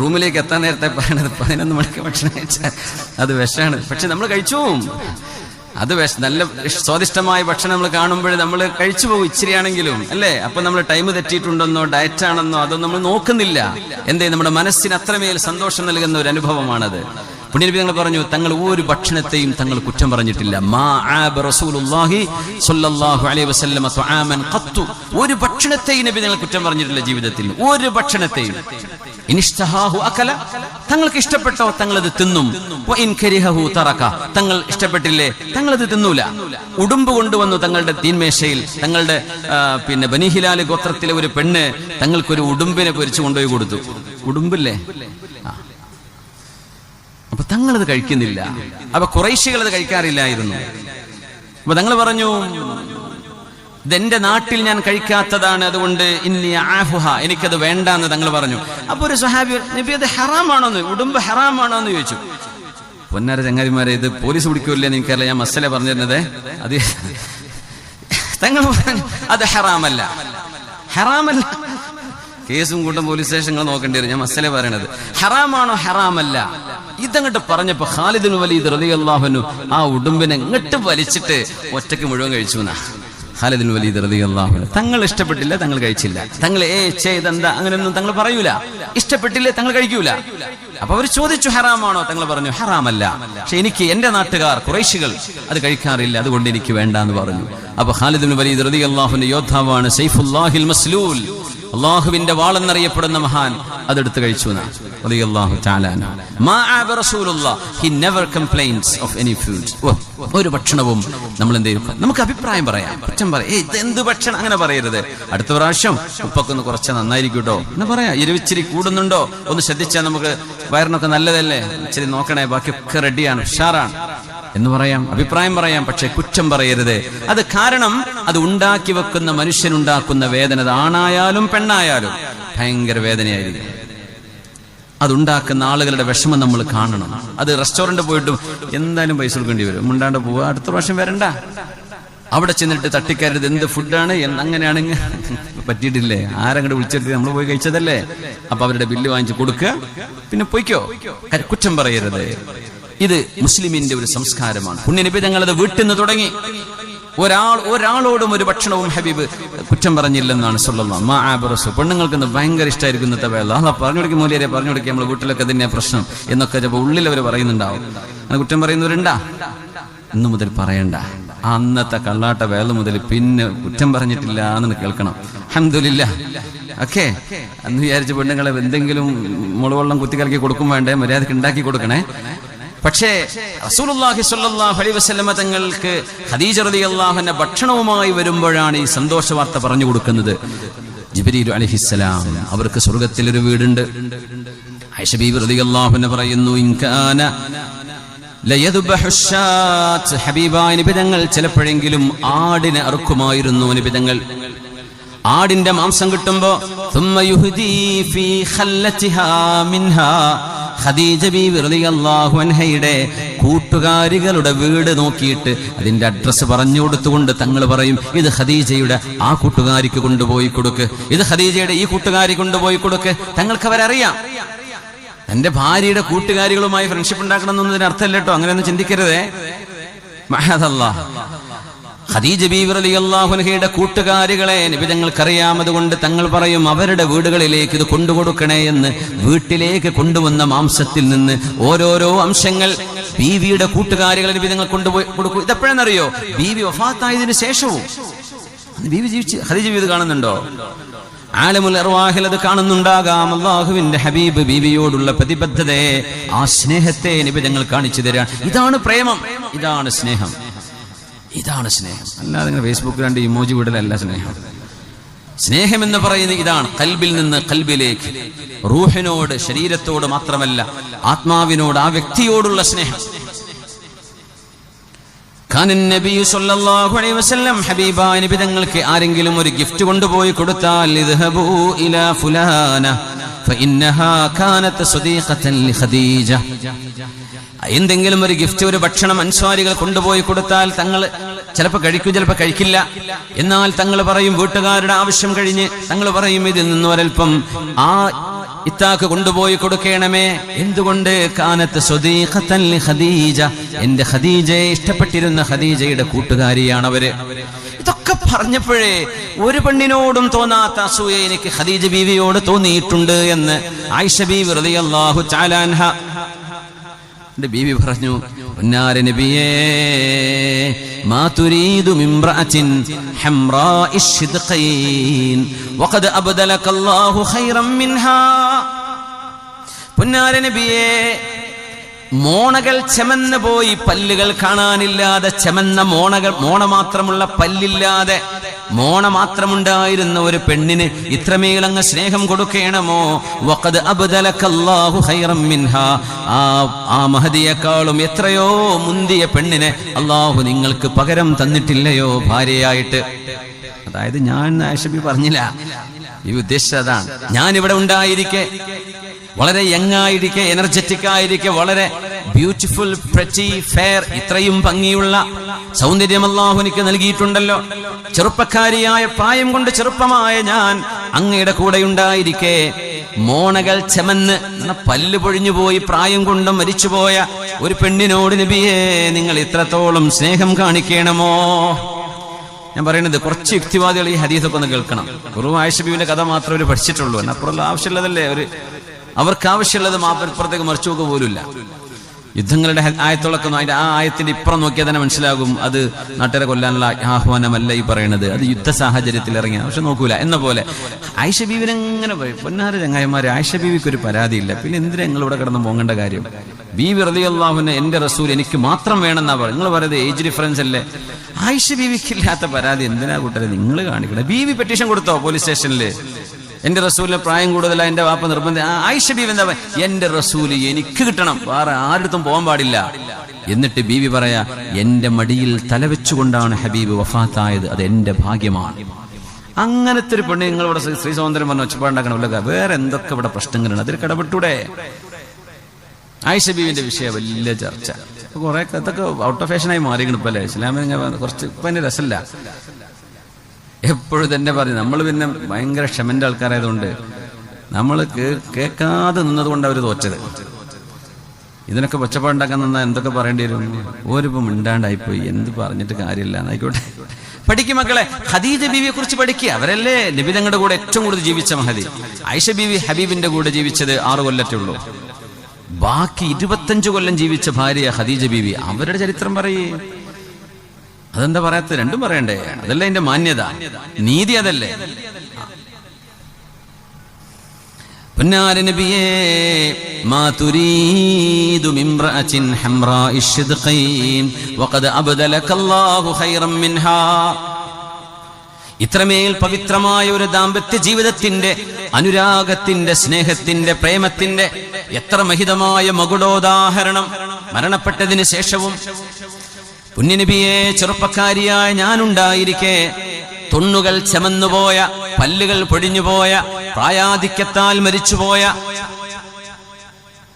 റൂമിലേക്ക് എത്താൻ നേരത്തെ പറയണത് 11 മണിക്ക് ഭക്ഷണം കഴിച്ചാൽ അത് വിഷാണ്. പക്ഷെ നമ്മൾ കഴിച്ചു. അത് നല്ല സ്വാദിഷ്ടമായ ഭക്ഷണം നമ്മൾ കാണുമ്പോൾ നമ്മൾ കഴിച്ചു പോകും, ഇച്ചിരിയാണെങ്കിലും അല്ലേ? അപ്പൊ നമ്മൾ ടൈം തെറ്റിയിട്ടുണ്ടെന്നോ ഡയറ്റാണെന്നോ അതൊന്നും നമ്മൾ നോക്കുന്നില്ല. എന്തേ? നമ്മുടെ മനസ്സിന് അത്രമേൽ സന്തോഷം നൽകുന്ന ഒരു അനുഭവമാണത്. പുണ്യനബി തങ്ങൾ പറഞ്ഞു, തങ്ങൾ ഒരു ഭക്ഷണത്തെയും തങ്ങൾ കുറ്റം പറഞ്ഞിട്ടില്ല. ഒരു ഭക്ഷണത്തെയും നബി തങ്ങൾ കുറ്റം പറഞ്ഞിട്ടില്ല ജീവിതത്തിൽ, ഒരു ഭക്ഷണത്തെയും. തങ്ങൾക്ക് ഇഷ്ടപ്പെട്ടോ തങ്ങളത് തിന്നും, തങ്ങൾ ഇഷ്ടപ്പെട്ടില്ലേ തങ്ങളത് തിന്നൂല. ഉടുമ്പ് കൊണ്ടുവന്നു തങ്ങളുടെ തീൻമേശയിൽ. തങ്ങളുടെ ബനി ഹിലാൽ ഗോത്രത്തിലെ ഒരു പെണ്ണ് തങ്ങൾക്കൊരു ഉടുമ്പിനെ പൊരിച്ചു കൊണ്ടുപോയി കൊടുത്തു. ഉടുമ്പില്ലേ? അപ്പൊ തങ്ങളത് കഴിക്കുന്നില്ല. അപ്പൊ ഖുറൈശികൾ അത് കഴിക്കാറില്ലായിരുന്നു. അപ്പൊ തങ്ങൾ പറഞ്ഞു, ഇതെന്റെ നാട്ടിൽ ഞാൻ കഴിക്കാത്തതാണ്, അതുകൊണ്ട് ഇന്നി ആഫുഹ, എനിക്കത് വേണ്ടാന്ന് തങ്ങൾ പറഞ്ഞു. അപ്പൊ ഒരു സ്വഹാബി, നബി അത് ഹറാമാണോന്ന്, ഉടുമ്പ് ഹറാമാണോന്ന് ചോദിച്ചു. പൊന്നാര ചങ്ങാതിമാരെ, ഇത് പോലീസ് പിടിക്കൂല്ലേ എന്ന് എനിക്കറിയില്ല, ഞാൻ മസല പറഞ്ഞു തരുന്നത്. അത് തങ്ങൾ പറഞ്ഞു അത് ഹറാമല്ല, ഹറാമല്ല. കേസും കൂട്ടം പോലീസ് സ്റ്റേഷനുകൾ നോക്കേണ്ടി വരും. ഞാൻ മസല പറയണത് ഹറാമാണോ ഹറാമല്ല. ഇതങ്ങോട്ട് പറഞ്ഞപ്പോ ഖാലിദ് ബിൻ വലീദ് റളിയല്ലാഹു അൻഹു ആ ഉടുമ്പിനെ ഇങ്ങോട്ട് വലിച്ചിട്ട് ഒറ്റയ്ക്ക് മുഴുവൻ കഴിച്ചു എന്നാ. ഖാലിദ് ബിൻ വലീദ് റളിയല്ലാഹു അൻഹു തങ്ങൾ ഇഷ്ടപ്പെട്ടില്ല, തങ്ങൾ കഴിച്ചില്ല. തങ്ങൾ ഇതെന്താ അങ്ങനെയൊന്നും തങ്ങൾ പറയൂല. ഇഷ്ടപ്പെട്ടില്ലേ തങ്ങൾ കഴിക്കൂല. അപ്പൊ അവർ ചോദിച്ചു ഹറാമാണോ? തങ്ങൾ പറഞ്ഞു ഹറാമല്ല, പക്ഷെ എനിക്ക് എന്റെ നാട്ടുകാർ ഖുറൈശികൾ അത് കഴിക്കാറില്ല, അതുകൊണ്ട് എനിക്ക് വേണ്ട എന്ന് പറഞ്ഞു. അപ്പൊ ഖാലിദ് ബിൻ വലീദ് റളിയല്ലാഹു അൻഹു യോദ്ധാവാണ്, സൈഫുല്ലാഹിൽ മസ്ലൂൽ, അള്ളാഹുവിന്റെ വാളെന്നറിയപ്പെടുന്ന മഹാൻ, അതെടുത്ത് കഴിച്ചു. ഒരു ഭക്ഷണവും നമ്മൾ എന്ത് ചെയ്യും, നമുക്ക് അഭിപ്രായം പറയാം, കുറ്റം പറയാം, ഇതെന്ത് ഭക്ഷണം അങ്ങനെ പറയരുത്. അടുത്ത പ്രാവശ്യം ഉപ്പൊക്കെ കുറച്ച് നന്നായിരിക്കും കേട്ടോ എന്ന് പറയാം. എരിവിച്ചിരി കൂടുന്നുണ്ടോ ഒന്ന് ശ്രദ്ധിച്ചാൽ നമുക്ക് വയറിനൊക്കെ നല്ലതല്ലേ, ഇച്ചിരി നോക്കണേ, ബാക്കിയൊക്കെ റെഡിയാണ്, ഉഷാറാണ് എന്ന് പറയാം, അഭിപ്രായം പറയാം. പക്ഷെ കുറ്റം പറയരുത്. അത് കാരണം അത് ഉണ്ടാക്കി വെക്കുന്ന മനുഷ്യനുണ്ടാക്കുന്ന വേദന, അത് ആണായാലും പെണ്ണായാലും ഭയങ്കര വേദനയായിരിക്കും. അതുണ്ടാക്കുന്ന ആളുകളുടെ വിഷമം നമ്മൾ കാണണം. അത് റെസ്റ്റോറന്റ് പോയിട്ടും എന്തായാലും പൈസ കൊടുക്കേണ്ടി വരും, മുണ്ടാണ്ട് പോവുക, അടുത്ത പ്രാവശ്യം വരണ്ട. അവിടെ ചെന്നിട്ട് തട്ടിക്കരുത്, എന്ത് ഫുഡാണ് അങ്ങനെയാണെങ്കിൽ പറ്റിയിട്ടില്ലേ, ആരങ്ങോട്ട് വിളിച്ചിട്ട് നമ്മൾ പോയി കഴിച്ചതല്ലേ, അപ്പൊ അവരുടെ ബില്ല് വാങ്ങിച്ച് കൊടുക്കുക, പിന്നെ പൊയ്ക്കോ. കുറ്റം പറയരുത്. ഇത് മുസ്ലിമിന്റെ ഒരു സംസ്കാരമാണ്. പുണ്യനബി തങ്ങൾ അത് വീട്ടിൽ നിന്ന് തുടങ്ങി. ഒരാളോടും ഒരു ഭക്ഷണവും ഹബീബ് കുറ്റം പറഞ്ഞില്ലെന്നാണ് സല്ലല്ലാഹു അലൈഹി വസല്ലം. പെണ്ണുങ്ങൾക്ക് ഭയങ്കര ഇഷ്ടമായിരിക്കും ഇന്നത്തെ വേള. പറഞ്ഞു കൊടുക്കും, മൂല്യരെ പറഞ്ഞു കൊടുക്കുക, നമ്മൾ വീട്ടിലൊക്കെ തന്നെ പ്രശ്നം എന്നൊക്കെ ചിലപ്പോൾ ഉള്ളിൽ അവർ പറയുന്നുണ്ടാവും. അങ്ങനെ കുറ്റം പറയുന്നവരുണ്ടാ? ഇന്നു മുതൽ പറയണ്ട. അന്നത്തെ കള്ളാട്ട വേള മുതൽ പിന്നെ കുറ്റം പറഞ്ഞിട്ടില്ല എന്ന് കേൾക്കണം. അൽഹംദുലില്ലാഹ്. ഓക്കെ, അന്ന് വിചാരിച്ച പെണ്ണുങ്ങളെ എന്തെങ്കിലും മുളവെള്ളം കുത്തിക്കലക്കി കൊടുക്കും വേണ്ടേ, മര്യാദക്ക് ഉണ്ടാക്കി കൊടുക്കണേ. പക്ഷേ റസൂലുള്ളാഹി സ്വല്ലല്ലാഹു അലൈഹി വസല്ലമ തങ്ങൾക്ക് ഖദീജ റളിയല്ലാഹു അൻഹ ഭക്ഷണവുമായി വരുമ്പോഴാണ് ഈ സന്തോഷ വാർത്ത പറഞ്ഞു കൊടുക്കുന്നത്. ജിബ്രീൽ അലൈഹിസ്സലാം, അവർക്ക് സ്വർഗ്ഗത്തിൽ ഒരു വീടുണ്ട്. ആയിഷ ബീവി റളിയല്ലാഹു അൻഹ പറയുന്നു, ഇൻകാന ലയദ്ബഹുശാത്ത്, ഹബീബായ നബി തങ്ങൾ ചിലപ്പോഴെങ്കിലും ആടിനെ അറുക്കുമായിരുന്നു. നബി തങ്ങൾ ആടിന്റെ മാംസം കിട്ടുമ്പോ ثم يهدي في خلتها منها, ഖദീജ ബീവി റളിയല്ലാഹു അൻഹയുടെ കൂട്ടുകാരികളുടെ വീട് നോക്കിയിട്ട് അതിന്റെ അഡ്രസ്സ് പറഞ്ഞു കൊടുത്തുകൊണ്ട് തങ്ങൾ പറയും, ഇത് ഖദീജയുടെ ആ കൂട്ടുകാരിക്ക് കൊണ്ടുപോയി കൊടുക്ക്, ഇത് ഖദീജയുടെ ഈ കൂട്ടുകാരി കൊണ്ടുപോയി കൊടുക്ക്. തങ്ങൾക്ക് അവരറിയാം. എന്റെ ഭാര്യയുടെ കൂട്ടുകാരികളുമായി ഫ്രണ്ട്ഷിപ്പ് ഉണ്ടാക്കണം എന്നതിന് അർത്ഥമല്ല കേട്ടോ, അങ്ങനെയൊന്നും ചിന്തിക്കരുതേ. മഅദല്ലാഹ്. ഖദീജ ബീവി റളിയല്ലാഹു അൻഹയുടെ കൂട്ടുകാരികളെ നബി തങ്ങൾക്കറിയാം. അതുകൊണ്ട് തങ്ങൾ പറയും, അവരുടെ വീടുകളിലേക്ക് ഇത് കൊണ്ടുകൊടുക്കണേ എന്ന്. വീട്ടിലേക്ക് കൊണ്ടുവന്ന മാംസത്തിൽ നിന്ന് ഓരോരോ അംശങ്ങൾ ബീവിയുടെ കൂട്ടുകാരികളെ നബി തങ്ങൾ കൊണ്ടുപോയി കൊടുക്കും. ഇതെപ്പോഴെന്നറിയോ? ബീവി വഫാത്തായതിനു ശേഷവും. ബീവി ജീവിച്ച് ഖദീജ ബീവി കാണുന്നുണ്ടോ? ആലമുൽ അർവാഹിൽ അത് കാണുന്നുണ്ടാകാം. അല്ലാഹുവിന്റെ ഹബീബ് ബീവിയോടുള്ള പ്രതിബദ്ധതയെ, ആ സ്നേഹത്തെ നബി തങ്ങൾ കാണിച്ചു തരാൻ. ഇതാണ് പ്രേമം, ഇതാണ് സ്നേഹം, ഇതാണ് സ്നേഹം. അല്ലാതെ നിങ്ങൾ ഫേസ്ബുക്കിൽ രണ്ട് ഇമോജി വിടലല്ല സ്നേഹം. സ്നേഹം എന്ന് പറയുന്നത് ഇതാണ്, ഖൽബിൽ നിന്ന് ഖൽബിലേക്ക്, റൂഹിനോട്, ശരീരത്തോട് മാത്രമല്ല ആത്മാവിനോട്, ആ വ്യക്തിയോടുള്ള സ്നേഹം. കാനൻ നബി സല്ലല്ലാഹു അലൈഹി വസല്ലം, ഹബീബായ നബി തങ്ങൾക്ക് ആരെങ്കിലും ഒരു ഗിഫ്റ്റ് കൊണ്ടുപോയി കൊടുത്താൽ, ഇദ്ഹബൂ ഇലാ ഫുലാന ഫഇന്നഹാ കാനത് സദീഖതൻ ലിഖദീജ, എന്തെങ്കിലും ഒരു ഗിഫ്റ്റ്, ഒരു ഭക്ഷണം അൻസ്വാരികൾ കൊണ്ടുപോയി കൊടുത്താൽ തങ്ങൾ ചിലപ്പോൾ കഴിക്കും, ചിലപ്പോൾ കഴിക്കില്ല. എന്നാൽ തങ്ങൾ പറയും, വീട്ടുകാരുടെ ആവശ്യം കഴിഞ്ഞ് തങ്ങൾ പറയും, ഇതിൽ നിന്ന് ഒരൽപ്പം ആ ഇത്താക്ക് കൊണ്ടുപോയി കൊടുക്കണമേ. എന്തുകൊണ്ട്? കാനത്ത് സ്വദീഖതൻ ലിഖദീജ, എന്റെ ഖദീജയെ ഇഷ്ടപ്പെട്ടിരുന്ന ഖദീജയുടെ കൂട്ടുകാരിയാണ് അവര്. ഇതൊക്കെ പറഞ്ഞപ്പോഴേ ഒരു പെണ്ണിനോടും തോന്നാത്ത അസൂയ എനിക്ക് ഖദീജ ബീവിയോട് തോന്നിയിട്ടുണ്ട് എന്ന് ആയിഷ ബീവി റളിയല്ലാഹു തആല അൻഹ ബീവി പറഞ്ഞു, ഉന്നാര നബിയേ, മാ തുരീദു മിംറഅത്തിൻ ഹംറാഇശ് ശിദ്ഖൈൻ വഖദ് അബ്ദലകല്ലാഹു ഖൈറൻ മിൻഹാ. പുന്നാര നബിയേ, മോണകൾ ചെമന്ന് പോയി, പല്ലുകൾ കാണാനില്ലാതെ ചെമന്ന മോണകൾ, മോണ മാത്രമുള്ള പല്ലില്ലാതെ മോണ മാത്രമുണ്ടായിരുന്ന ഒരു പെണ്ണിന് ഇത്രമേലങ്ങ് സ്നേഹം കൊടുക്കണമോ? വഖദ് അബ്ദലകല്ലാഹു ഖൈറൻ മിൻഹാ, ആ മഹദിയേക്കാളും എത്രയോ മുന്തിയ പെണ്ണിനെ അല്ലാഹു നിങ്ങൾക്ക് പകരം തന്നിട്ടില്ലയോ ഭാര്യയായിട്ട്? അതായത് ഞാൻ ആയിഷ ബീവി പറഞ്ഞില്ല, ഈ ഉദ്ദേശിച്ചതാണ്. ഞാൻ ഇവിടെ ഉണ്ടായിരിക്കെ, വളരെ യങ്ങായിരിക്കെ, എനർജറ്റിക് ആയിരിക്കെ, വളരെ ബ്യൂട്ടിഫുൾ, പ്രെറ്റി, ഫെയർ, ഇത്രയും ഭംഗിയുള്ള സൗന്ദര്യം അല്ലാഹു എനിക്ക് നൽകിയിട്ടുണ്ടല്ലോ. ചെറുപ്പക്കാരിയായ, പ്രായം കൊണ്ട് ചെറുപ്പമായ ഞാൻ അങ്ങയുടെ കൂടെ ഉണ്ടായിരിക്കെ മോണകൾ ചെമന്ന് പല്ല് പൊഴിഞ്ഞുപോയി പ്രായം കൊണ്ട് മരിച്ചുപോയ ഒരു പെണ്ണിനോട് നബിയേ നിങ്ങൾ ഇത്രത്തോളം സ്നേഹം കാണിക്കണമോ? ഞാൻ പറയുന്നത് കുറച്ച് യുക്തിവാദികൾ ഈ ഹദീസൊക്കെ ഒന്ന് കേൾക്കണം. വെറും ആയിഷ ബീവിന്റെ കഥ മാത്രമേ അവർ പഠിച്ചിട്ടുള്ളൂ. അപ്പുറമുള്ള ആവശ്യമുള്ളതല്ലേ അവർക്ക് ആവശ്യമുള്ളത് ഇപ്പുറത്തേക്ക് മറിച്ചു നോക്കുക പോലുമില്ല. യുദ്ധങ്ങളുടെ ആയത്തുകളൊക്കെ അതിന്റെ ആ ആയത്തിന്റെ ഇപ്പുറം നോക്കിയാൽ തന്നെ മനസ്സിലാകും അത് നാട്ടുകാരെ കൊല്ലാനുള്ള ആഹ്വാനമല്ല ഈ പറയുന്നത്, അത് യുദ്ധ സാഹചര്യത്തിൽ ഇറങ്ങിയ. പക്ഷെ നോക്കൂല എന്ന പോലെ ആയിഷ ബീവിനെങ്ങനെ പൊന്നാറ് ചങ്ങായിമാരെ, ആയിഷ ബീവിക്ക് ഒരു പരാതിയില്ല, പിന്നെ എന്തിനാ നിങ്ങൾ ഇവിടെ കിടന്ന് പോകേണ്ട കാര്യം? ബീവി റളിയല്ലാഹു അൻഹ എന്റെ റസൂൽ എനിക്ക് മാത്രം വേണമെന്നാ പറയുന്നത്. നിങ്ങൾ പറയുന്നത് ഏജ് ഡിഫറൻസ് അല്ലേ? ആയിഷ ബീവിക്കില്ലാത്ത പരാതി എന്തിനാ കൂട്ടരെ നിങ്ങൾ കാണിക്കണേ? ബീവി പെറ്റീഷൻ കൊടുത്തോ പോലീസ് സ്റ്റേഷനിൽ? എന്റെ റസൂലിന് പ്രായം കൂടുതലാ, എന്റെ വാപ്പ നിർബന്ധം. ആയിഷ ബീവി എന്താ എന്റെ റസൂല് എനിക്ക് കിട്ടണം, വേറെ ആരുടെ പോകാൻ പാടില്ല. എന്നിട്ട് ബീവി പറയാ എന്റെ മടിയിൽ തലവെച്ചുകൊണ്ടാണ് ഹബീബ് വഫാത്തായത്, അത് എന്റെ ഭാഗ്യമാണ്. അങ്ങനത്തെ ഒരു പെണ്ണ് നിങ്ങൾ ഇവിടെ ശ്രീ സൗന്ദര്യം പറഞ്ഞ ഒച്ചപ്പാടുണ്ടാക്കണമല്ല, വേറെ എന്തൊക്കെ ഇവിടെ പ്രശ്നങ്ങളാണ്, അതിൽ കിടപെട്ടൂടെ? ആയിഷ ബീവിന്റെ വിഷയം വലിയ ചർച്ച. കുറെ അതൊക്കെ ഔട്ട് ഓഫ് ഫാഷനായി മാറിയിരിക്കണം ഇപ്പൊ അല്ലേ? ഇസ്ലാമിന് കുറച്ച് ഇപ്പൊ അതിന്റെ രസമില്ല. എപ്പോഴും തന്നെ പറയും. നമ്മൾ പിന്നെ ഭയങ്കര ക്ഷമന്റെ ആൾക്കാരായതുകൊണ്ട് നമ്മൾ കേൾക്കാതെ നിന്നതുകൊണ്ട് അവർ തോറ്റത്. ഇതിനൊക്കെ ഒച്ചപ്പാടുണ്ടാക്കാൻ നിന്നാൽ എന്തൊക്കെ പറയേണ്ടി വരും? ഓരിപ്പം മിണ്ടാണ്ടായിപ്പോയി, എന്ത് പറഞ്ഞിട്ട് കാര്യമില്ല. എന്നായിക്കോട്ടെ, പഠിക്കും മക്കളെ. ഖദീജ ബീവിയെ കുറിച്ച് പഠിക്കുക. അവരല്ലേ നബി തങ്ങളുടെ കൂടെ ഏറ്റവും കൂടുതൽ ജീവിച്ച മഹദി. ആയിഷ ബീവി ഹബീബിന്റെ കൂടെ ജീവിച്ചത് 6 കൊല്ലത്തേ ഉള്ളൂ. ബാക്കി 25 കൊല്ലം ജീവിച്ച ഭാര്യ ഖദീജ ബീവി. അവരുടെ ചരിത്രം പറയേ. അതെന്താ പറയാത്തത്? രണ്ടും പറയണ്ടേ? അതല്ല അതിന്റെ മാന്യത, നീതി അതല്ലേ? പൊന്നാര നബിയേ, മാ തുരീദു മിംറഅത്തിൻ ഹംറാഇ ശദ്ഖൈൻ വഖദ് അബ്ദലകല്ലാഹു ഖൈറൻ മിൻഹാ. ഇത്രമേൽ പവിത്രമായ ഒരു ദാമ്പത്യ ജീവിതത്തിന്റെ, അനുരാഗത്തിന്റെ, സ്നേഹത്തിന്റെ, പ്രേമത്തിന്റെ എത്ര മഹിതമായ മകുടോദാഹരണം മരണപ്പെട്ടതിന് ശേഷവും പുണ്യനബിയെ ചെറുപ്പക്കാരിയായ ഞാനുണ്ടായിരിക്കെ തൊണ്ണുകൾ ചമന്നുപോയ, പല്ലുകൾ പൊടിഞ്ഞുപോയ, പ്രായാധിക്യത്താൽ മരിച്ചുപോയ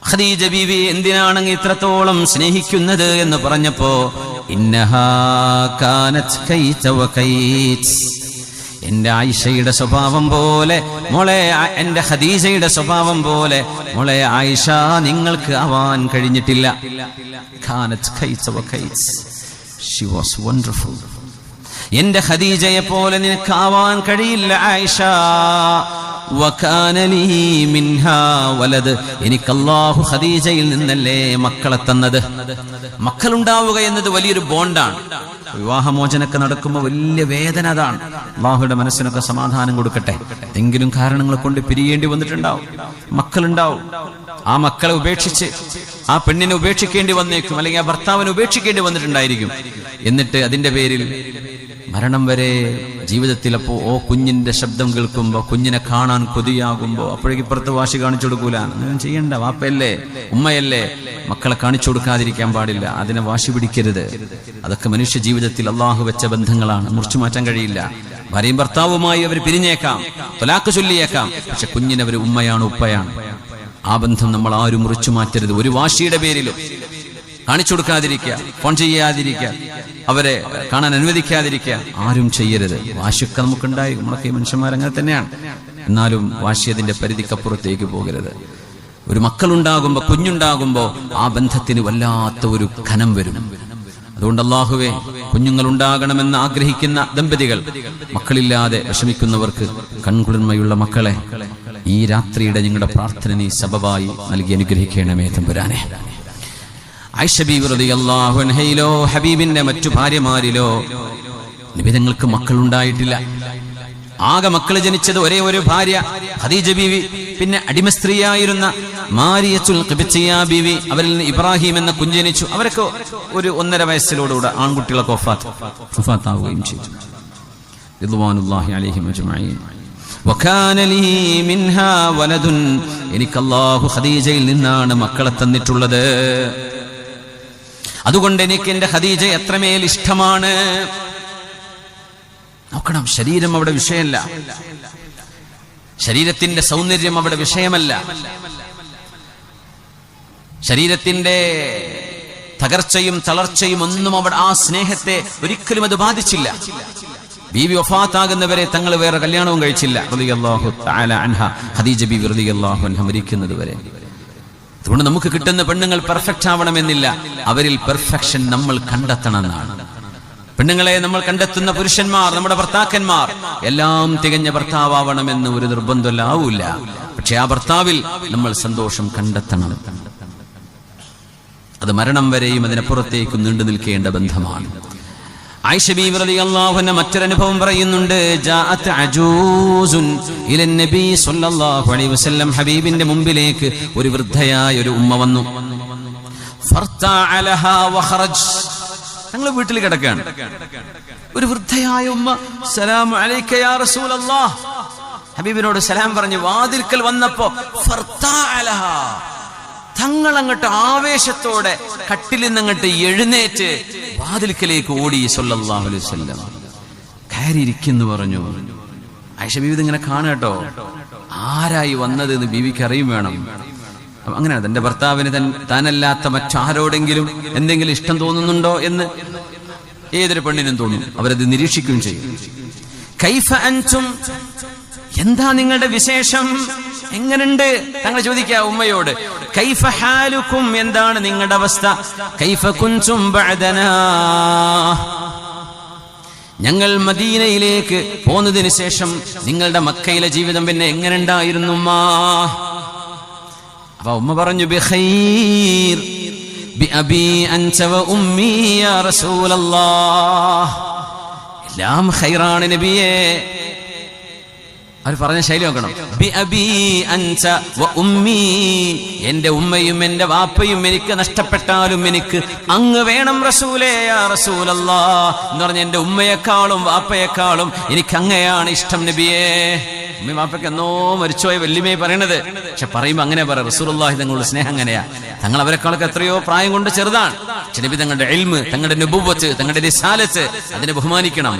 ഖദീജ ബീവി എന്തിനാണെങ്കിൽ ഇത്രത്തോളം സ്നേഹിക്കുന്നത് എന്ന് പറഞ്ഞപ്പോ ഇന്നഹാ കാനത് കൈത വകൈത്, എന്റെ ആയിഷയുടെ സ്വഭാവം പോലെ മോളെ, എന്റെ ഖദീജയുടെ സ്വഭാവം പോലെ മോളെ ആയിഷ നിങ്ങൾക്ക് ആവാൻ കഴിഞ്ഞിട്ടില്ല. കാനത് കൈത വകൈത്, she was wonderful. എന്റെ ഖദീജയെ പോലെ നിനക്കാവാൻ കഴിയില്ല ആയിഷ. വകാന ലീ മിൻഹാ വലദ്, എനിക്ക് അല്ലാഹു ഖദീജയിൽ നിന്നല്ലേ മക്കളെ തന്നത്. മക്കളുണ്ടാവുക എന്നത് വലിയൊരു ബോണ്ടാണ്. വിവാഹമോചനൊക്കെ നടക്കുമ്പോൾ വലിയ വേദന അതാണ്. അല്ലാഹുവിന്റെ മനസ്സിനൊക്കെ സമാധാനം കൊടുക്കട്ടെ. എന്തെങ്കിലും കാരണങ്ങൾ കൊണ്ട് പിരിയേണ്ടി വന്നിട്ടുണ്ടാവും, മക്കളുണ്ടാവും. ആ മക്കളെ ഉപേക്ഷിച്ച് ആ പെണ്ണിനെ ഉപേക്ഷിക്കേണ്ടി വന്നേക്കും, അല്ലെങ്കിൽ ആ ഭർത്താവിനെ ഉപേക്ഷിക്കേണ്ടി വന്നിട്ടുണ്ടായിരിക്കും. എന്നിട്ട് അതിന്റെ പേരിൽ മരണം വരെ ജീവിതത്തിൽ അപ്പോ കുഞ്ഞിന്റെ ശബ്ദം കേൾക്കുമ്പോ, കുഞ്ഞിനെ കാണാൻ കൊതിയാകുമ്പോ അപ്പോഴേക്ക് പുറത്ത് വാശി കാണിച്ചു കൊടുക്കൂല. അങ്ങനെ ചെയ്യണ്ട, വാപ്പയല്ലേ ഉമ്മയല്ലേ, മക്കളെ കാണിച്ചു കൊടുക്കാതിരിക്കാൻ പാടില്ല, അതിനെ വാശി പിടിക്കരുത്. അതൊക്കെ മനുഷ്യ ജീവിതത്തിൽ അള്ളാഹു വെച്ച ബന്ധങ്ങളാണ്, മുറിച്ചു മാറ്റാൻ കഴിയില്ല. ഭാര്യയും ഭർത്താവുമായി അവർ പിരിഞ്ഞേക്കാം, ത്വലാഖ് ചൊല്ലിയേക്കാം, പക്ഷെ കുഞ്ഞിനവർ ഉമ്മയാണ്, ഉപ്പയാണ്. ആ ബന്ധം നമ്മൾ ആരും മുറിച്ചു മാറ്റരുത്. ഒരു വാശിയുടെ പേരിലും കാണിച്ചു കൊടുക്കാതിരിക്കുക, ഫോൺ ചെയ്യാതിരിക്കുക, അവരെ കാണാൻ അനുവദിക്കാതിരിക്കുക, ആരും ചെയ്യരുത്. വാശിയൊക്കെ നമുക്കുണ്ടായി, നമ്മളൊക്കെ മനുഷ്യന്മാരങ്ങനെ തന്നെയാണ്. എന്നാലും വാശി അതിന്റെ പരിധിക്കപ്പുറത്തേക്ക് പോകരുത്. ഒരു മക്കളുണ്ടാകുമ്പോ, കുഞ്ഞുണ്ടാകുമ്പോ ആ ബന്ധത്തിന് വല്ലാത്ത ഒരു ഖനം വരും. അതുകൊണ്ട് അല്ലാഹുവേ, കുഞ്ഞുങ്ങൾ ഉണ്ടാകണമെന്ന് ആഗ്രഹിക്കുന്ന ദമ്പതികൾ, മക്കളില്ലാതെ വിഷമിക്കുന്നവർക്ക് കൺകുളിർമയുള്ള മക്കളെ ഈ രാത്രിയുടെ ഞങ്ങളുടെ പ്രാർത്ഥന നീ സബബായി നൽകി അനുഗ്രഹിക്കണമേ തമ്പുരാനെ. ആയിഷ ബീവി റളിയല്ലാഹു അൻഹയിലോ ഹബീബിന്റെ മറ്റു ഭാര്യമാരിലോ നിബിതങ്ങൾക്ക് മക്കളുണ്ടായിട്ടില്ല. ആകെ മക്കൾ ജനിച്ചത് ഒരേ ഒരു ഭാര്യ ഖദീജ ബീവി, പിന്നെ അടിമ സ്ത്രീയായിരുന്ന മാരിയത്തുൽ ഖിബ്തിയ്യ ബീവി, അവരിൽ നിന്ന് ഇബ്രാഹിം എന്ന കുഞ്ഞ് ജനിച്ചു. അവരൊക്കെ ഒരു 1.5 വയസ്സിലോടുകൂടെ ആൺകുട്ടികളൊക്കെ വഫാത്താവുകയും ചെയ്തു. റിദ്വാനുല്ലാഹി അലൈഹിം അജ്മഈൻ. വകാന ലീ മിൻഹാ വലദുൻ, എനിക്ക് അല്ലാഹു ഖദീജയിൽ നിന്നാണ് മക്കളെ തന്നിട്ടുള്ളത്. അതുകൊണ്ട് എനിക്ക് എന്റെ ഖദീജ എത്രമേൽ ഇഷ്ടമാണ്. നോക്കണം, ശരീരം അവിടെ വിഷയമല്ല, ശരീരത്തിന്റെ സൗന്ദര്യം അവിടെ വിഷയമല്ല, ശരീരത്തിന്റെ തകർച്ചയും തളർച്ചയും ഒന്നും അവിടെ ആ സ്നേഹത്തെ ഒരിക്കലും അത് ബാധിച്ചില്ല. ബീവി വഫാത്താകുന്നവരെ തങ്ങൾ വേറെ കല്യാണവും കഴിച്ചില്ല റളിയല്ലാഹു തആല അൻഹ, ഖദീജ ബീവി റളിയല്ലാഹു അൻഹ മരിക്കുന്നത് വരെ. അതുകൊണ്ട് നമുക്ക് കിട്ടുന്ന പെണ്ണുങ്ങൾ പെർഫെക്റ്റ് ആവണമെന്നില്ല, അവരിൽ പെർഫെക്ഷൻ നമ്മൾ കണ്ടെത്തണമെന്നാണ്. പെണ്ണുങ്ങളെ നമ്മൾ കണ്ടെത്തുന്ന പുരുഷന്മാർ, നമ്മുടെ ഭർത്താക്കന്മാർ എല്ലാം തികഞ്ഞ ഭർത്താവണമെന്ന് ഒരു നിർബന്ധമില്ല. പക്ഷെ ആ ഭർത്താവിൽ നമ്മൾ സന്തോഷം കണ്ടെത്തണം. അത് മരണം വരെയും അതിനപ്പുറത്തേക്കും നീണ്ടു നിൽക്കേണ്ട ബന്ധമാണ്. ആയിഷ ബീവി റളിയല്ലാഹു അൻഹ മറ്റൊരനുഭവം പറയുന്നുണ്ട്. ജാഅത് അജൂസുൻ ഇലൻ നബി സ്വല്ലല്ലാഹു അലൈഹി വസല്ലം, ഹബീബിന്റെ മുമ്പിലേക്ക് ഒരു വൃദ്ധയായ ഒരു ഉമ്മ വന്നു. ഫർതഅലഹാ വഖറജ്, ഞങ്ങൾ വീട്ടിൽ കിടക്കുകയാണ്. ഒരു വൃദ്ധയായ ഉമ്മ സലാമു അലൈക യാ റസൂലല്ലാഹ്, ഹബീബിനോട് സലാം പറഞ്ഞു വാതിൽക്കൽ വന്നപ്പോ ഫർതഅലഹാ, തങ്ങൾ അങ്ങോട്ട് ആവേശത്തോടെ കട്ടിൽ നിന്നങ്ങോട്ട് എഴുന്നേറ്റ് വാതിൽക്കലേക്ക് ഓടി സല്ലല്ലാഹു അലൈഹി വസല്ലം. കയറിയിരിക്കുന്നു പറഞ്ഞു. ആയിഷ ബീവി ഇങ്ങനെ കാണട്ടോ, ആരായി വന്നത് എന്ന് ബീവിക്ക് അറിയും വേണം. അങ്ങനെ തന്റെ ഭർത്താവിന് താനല്ലാത്ത മറ്റാരോടെങ്കിലും എന്തെങ്കിലും ഇഷ്ടം തോന്നുന്നുണ്ടോ എന്ന് ഏതൊരു പെണ്ണിനും തോന്നും. അവരത് നിരീക്ഷിക്കുകയും ചെയ്യും. കൈഫ അൻതും, എന്താ നിങ്ങളുടെ വിശേഷം, എങ്ങനുണ്ട് തങ്ങൾ ചോദിക്കുക ഉമ്മയോട്. കൈഫ ഹാലുക്കും, എന്താണ് നിങ്ങളുടെ അവസ്ഥ. കൈഫ കുൻതും ബഅദനാ, ഞങ്ങൾ മദീനയിലേക്ക് പോന്നതിന് ശേഷം നിങ്ങളുടെ മക്കയിലെ ജീവിതം പിന്നെ എങ്ങനെ ഉണ്ടായിരുന്നു ഉമ്മ. അപ്പൊ ഉമ്മ പറഞ്ഞു ബിഖൈർ ബിഅബി അൻത വ ഉമ്മി യാ റസൂലല്ലാഹ്, എല്ലാം ഖൈറാണ് നബിയേ. അവർ പറഞ്ഞ ശൈലി നോക്കണം. ബിഅബി അൻത വ ഉമ്മി, എന്റെ ഉമ്മയും എന്റെ വാപ്പയും എനിക്ക് നഷ്ടപ്പെട്ടാലും എനിക്ക് അങ്ങ് വേണം റസൂലേ യാ റസൂലല്ലാഹ് എന്ന് പറഞ്ഞ എന്റെ ഉമ്മയെക്കാളും വാപ്പയെക്കാളും എനിക്ക് അങ്ങയാണ് ഇഷ്ടം നബിയേ. ഉമ്മയും വാപ്പയ്ക്ക് എന്നോ മരിച്ചുപോയ വല്യമ്മയെ പറയണത്, പക്ഷെ പറയുമ്പോ അങ്ങനെ പറയാം. റസൂലുള്ളാഹി തങ്ങളുടെ സ്നേഹം അങ്ങനെയാ. തങ്ങൾ അവരെക്കാളൊക്കെ എത്രയോ പ്രായം കൊണ്ട് ചെറുതാണ്. നബി തങ്ങളുടെ ഇൽമ്, തങ്ങളുടെ നുബുവത്ത്, തങ്ങളുടെ റിസാലത്ത്, അതിനെ ബഹുമാനിക്കണം.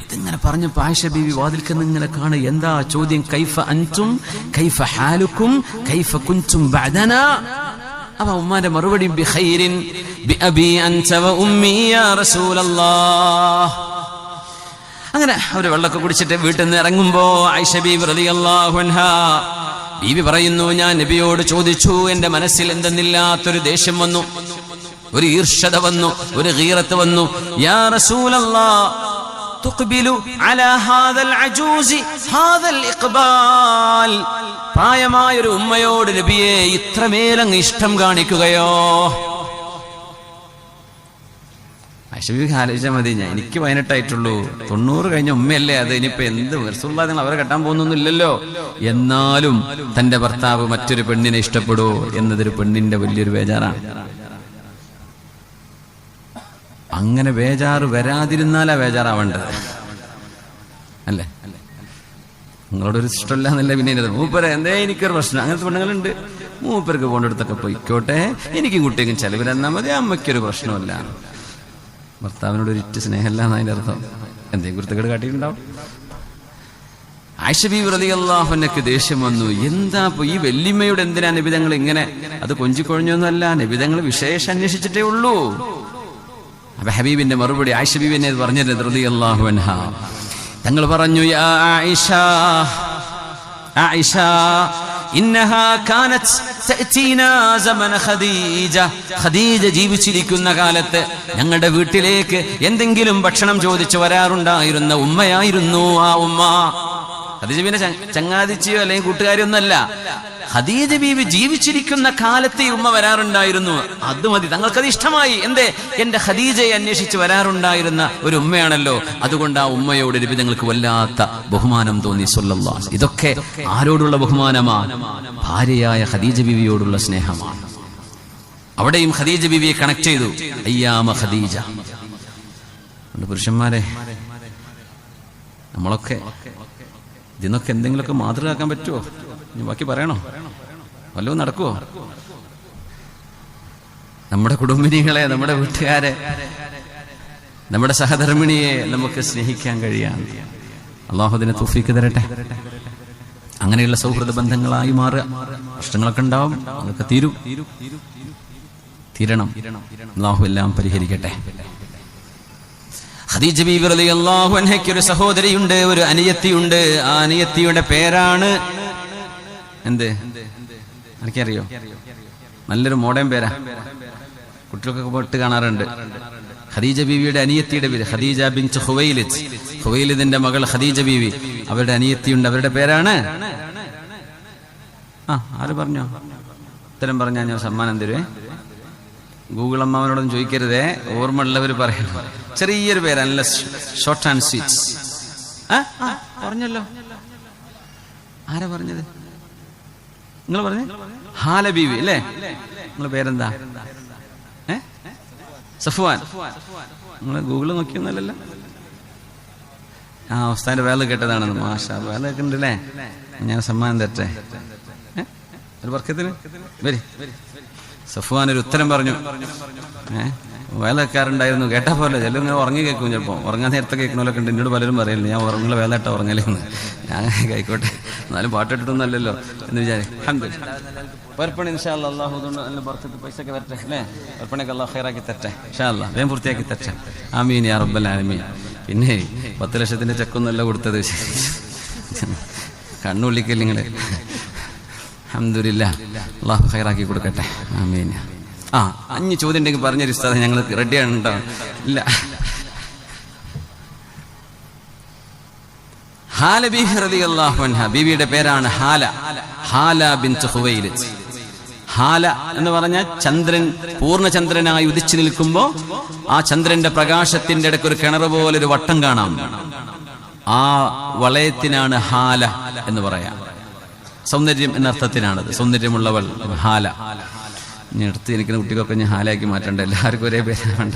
ഇതിങ്ങനെ പറഞ്ഞു ആയിഷ ബീവി വാതിൽക്കൽ ഇങ്ങനെ കാണുക. എന്താ ചോദ്യം? കൈഫ അൻതും കൈഫ ഹാലുക്കും കൈഫ കുൻതും ബഅദനാ. അപ്പൊ ഉമ്മാന്റെ മറുപടി ബിഖൈരിൻ ബിഅബി അൻത വ ഉമ്മി യാ റസൂലല്ലാഹ്. അങ്ങനെ അവര് വെള്ളമൊക്കെ കുടിച്ചിട്ട് വീട്ടിൽ നിന്ന് ഇറങ്ങുമ്പോ ആയിഷ ബീവി റളിയല്ലാഹു അൻഹാ ബീവി പറയുന്നു, ഞാൻ നബിയോട് ചോദിച്ചു, എന്റെ മനസ്സിൽ എന്തെന്നില്ലാത്തൊരു ദേഷ്യം വന്നു, ഒരു ഈർഷ്യത വന്നു, ഒരു ഗീറത്ത് വന്നു. യാ റസൂലല്ലാഹ് തുഖ്ബിലു അലാ ഹാദൽ അജൂസി ഹാദൽ ഇഖ്ബാൽ, പ്രായമായൊരു ഉമ്മയോട് നബിയെ ഇത്രമേലങ്ങ് ഇഷ്ടം കാണിക്കുകയോ. ആലോചിച്ചാൽ മതി, എനിക്ക് 18 90 കഴിഞ്ഞ ഉമ്മയല്ലേ അത്, ഇനിയിപ്പോ എന്ത് റസൂലുള്ളാഹി നിങ്ങൾ അവരെ കെട്ടാൻ പോകുന്നൊന്നുമില്ലല്ലോ. എന്നാലും തന്റെ ഭർത്താവ് മറ്റൊരു പെണ്ണിനെ ഇഷ്ടപ്പെടൂ എന്നതൊരു പെണ്ണിന്റെ വലിയൊരു ബേജാറാണ്. അങ്ങനെ ബേജാറ് വരാതിരുന്നാലാ ബേജാറാവേണ്ടത് അല്ലേ. നിങ്ങളോടൊരു ഇഷ്ടമല്ല എന്നല്ല പിന്നെ മൂപ്പര് എന്തേ എനിക്കൊരു പ്രശ്നം. അങ്ങനത്തെ പെണ്ണുങ്ങളുണ്ട്. മൂപ്പർക്ക് പോകേണ്ടടുത്തൊക്കെ പോയിക്കോട്ടെ, എനിക്കും കുട്ടിക്കും ചെലവിൽ തന്നാൽ മതി, അമ്മയ്ക്കൊരു പ്രശ്നമല്ല. ഭർത്താവിനോട് ഒരിറ്റ് സ്നേഹമല്ല എന്നതിന്റെ അർത്ഥം. എന്തെങ്കിലും കുരുത്തക്കേട് കാട്ടിയിട്ടുണ്ടാവും. ആയിഷ ബീവി റളിയല്ലാഹു അൻഹയ്ക്ക് ദേഷ്യം വന്നു. എന്താ ഇപ്പൊ ഈ വല്യമ്മയോട് എന്തിനാ നബിതങ്ങൾ ഇങ്ങനെ? അത് കൊഞ്ചിക്കൊഴിഞ്ഞൊന്നുമല്ല, നബിതങ്ങൾ വിശേഷം അന്വേഷിച്ചിട്ടേ ഉള്ളൂ. അപ്പൊ ഹബീബിന്റെ മറുപടി ആയിഷ ബീവി എന്നെ പറഞ്ഞത് റളിയല്ലാഹു അൻഹാ. തങ്ങൾ പറഞ്ഞു, യാ ആയിഷ, ആയിഷ ഇന്നഹാ കാനത് തഅതീനാ സമന ഖദീജ, ഖദീജ ജീവിച്ചിരിക്കുന്ന കാലത്ത് ഞങ്ങളുടെ വീട്ടിലേക്ക് എന്തെങ്കിലും ഭക്ഷണം ചോദിച്ചു വരാറുണ്ടായിരുന്ന ഉമ്മയായിരുന്നു ആ ഉമ്മ. ഖദീജ ബീവിനെ ചങ്ങാതിച്ചിയോ അല്ലെങ്കിൽ കൂട്ടുകാരിയൊന്നല്ല. ഖദീജ ബീവി ജീവിച്ചിരിക്കുന്ന കാലത്ത് ഈ ഉമ്മ വരാറുണ്ടായിരുന്നു. അത് മതി, തങ്ങൾക്കത് ഇഷ്ടമായി. എന്തേ? എന്റെ ഖദീജയെ അന്വേഷിച്ച് വരാറുണ്ടായിരുന്ന ഒരു ഉമ്മയാണല്ലോ, അതുകൊണ്ട് ആ ഉമ്മയോട് നബി തങ്ങൾക്ക് വല്ലാത്ത ബഹുമാനം തോന്നി സ്വല്ലല്ലാഹു അലൈഹി വസല്ലം. ഇതൊക്കെ ആരോടുള്ള ബഹുമാനമാണ്? ഭാര്യയായ ഖദീജ ബീവിയോടുള്ള സ്നേഹമാണ്. അവിടെയും ഖദീജ ബീവിയെ കണക്ട് ചെയ്തു. അയ്യാമ ഖദീജ. പുരുഷന്മാരെ, നമ്മളൊക്കെ ഇതിനൊക്കെ എന്തെങ്കിലുമൊക്കെ മാതൃകയാക്കാൻ പറ്റുമോ? ബാക്കി പറയണോ? വല്ലതും നടക്കുവോ? നമ്മുടെ കുടുംബിനികളെ, നമ്മുടെ വീട്ടുകാരെ, നമ്മുടെ സഹധർമ്മിണിയെ നമുക്ക് സ്നേഹിക്കാൻ കഴിയാൻ അല്ലാഹു അതിനെ തൗഫീഖ് തരട്ടെ. അങ്ങനെയുള്ള സൗഹൃദ ബന്ധങ്ങളായി മാറുക. പ്രശ്നങ്ങളൊക്കെ ഉണ്ടാവും, അതൊക്കെ തീരണം. അല്ലാഹു എല്ലാം പരിഹരിക്കട്ടെ. ഖദീജ ബീവി റളിയല്ലാഹു അൻഹയ്ക്ക് ഒരു സഹോദരിയുണ്ട്, ഒരു അനിയത്തിയുണ്ട്. ആ അനിയത്തിയുടെ പേരാണ് എന്ത്? എനിക്കറിയോ? നല്ലൊരു മോഡേൺ പേരാ, കുട്ടികൾക്കൊക്കെ പെട്ട് കാണാറുണ്ട്. ഖദീജ ബീവിയുടെ അനിയത്തിയുടെ പേര് ഖദീജ ബിൻത് ഖുവൈലിദ്. ഖുവൈലിദിന്റെ മകൾ ഖദീജ ബീവി, അവരുടെ അനിയത്തിയുണ്ട്, അവരുടെ പേരാണ് ആര് പറഞ്ഞോ? ഉത്തരം പറഞ്ഞാൽ ഞാൻ സമ്മാനം തരുവേ. ഗൂഗിൾ അമ്മാവനോടൊന്നും ചോദിക്കരുതേ, ഓർമ്മ ഉള്ളവർ പറയണം. ചെറിയൊരു പേര്, നല്ല ഷോർട്ട് ആൻഡ് സ്വീറ്റ്സ്. പറഞ്ഞല്ലോ, ആരാ പറഞ്ഞത്? നിങ്ങൾ പറഞ്ഞേ ഹാല ബീവി അല്ലേ? നിങ്ങളെ പേരെന്താ? സഫ്വാൻ. നിങ്ങൾ ഗൂഗിള് നോക്കിയൊന്നല്ലല്ലോ. ഉസ്താദിന്റെ വേല കേട്ടതാണെന്ന്. മാഷാ, വേല കേൾക്കുന്നുണ്ടല്ലേ? ഞാൻ സമ്മാനം തരട്ടെ ഒരു വർക്കത്തിന്. വരി. സഫ്വാൻ ഒരു ഉത്തരം പറഞ്ഞു. വേലക്കാരുണ്ടായിരുന്നു, കേട്ടാ പോലെ ചിലർ ഇങ്ങനെ ഉറങ്ങി കേൾക്കും. ചിലപ്പോൾ ഉറങ്ങാൻ നേരത്തെ കേൾക്കണമല്ലൊക്കെ ഉണ്ട്. എന്നോട് പലരും പറയില്ല, ഞാൻ ഉറങ്ങുള്ള വേലട്ടാ ഉറങ്ങലെന്ന്. ഞാൻ ആയിക്കോട്ടെ, എന്നാലും പാട്ടിട്ടൊന്നല്ലല്ലോ എന്ന് വിചാരിക്കും. പരപ്പണി ഇൻഷാ അല്ലാഹ് അല്ലാഹു നല്ല ബർക്കത്ത് പൈസയൊക്കെ തരട്ടെ അല്ലേ? പരപ്പണിയൊക്കെ അല്ലാഹു ഖൈറാക്കി തരട്ടെ ഇൻഷാ അല്ലാഹ്, വേഗം പൂർത്തിയാക്കി തരട്ടെ. ആമീൻ യാ റബ്ബൽ ആലമീൻ. പിന്നെ 10 ലക്ഷത്തിന്റെ ചെക്കൊന്നുമല്ല കൊടുത്തത്, കണ്ണുള്ളിക്കൽ നിങ്ങൾ. അൽഹംദുലില്ലാഹ്, അല്ലാഹു ഖൈറാക്കി കൊടുക്കട്ടെ. ആമീൻ. 5 ചോദ്യം ഉണ്ടെങ്കിൽ പറഞ്ഞൊരു ഉസ്താദ്, ഞങ്ങൾ റെഡിയാണ് കേട്ടോ. ഇല്ല, ഹാല ബീവി റളിയല്ലാഹു അൻഹാ, ബീവിയുടെ പേരാണ് ഹാല, ഹാല ബിൻത് ഖുവൈലിദ്. ഹാല എന്ന് പറഞ്ഞാൽ ചന്ദ്രൻ പൂർണ്ണചന്ദ്രനായി ഉദിച്ചു നിൽക്കുമ്പോ ആ ചന്ദ്രന്റെ പ്രകാശത്തിന്റെ ഇടയ്ക്ക് ഒരു കിണർ പോലെ ഒരു വട്ടം കാണാം. ആ വളയത്തിനാണ് ഹാല എന്ന് പറയാം. സൗന്ദര്യം എന്ന അർത്ഥത്തിനാണത്, സൗന്ദര്യമുള്ളവൾ ഹാല. ഇനി അടുത്ത് എനിക്കുന്ന കുട്ടിക്കൊക്കെ ഞാൻ ഹാലാക്കി മാറ്റണ്ട, എല്ലാവർക്കും ഒരേ പേര് വേണ്ട,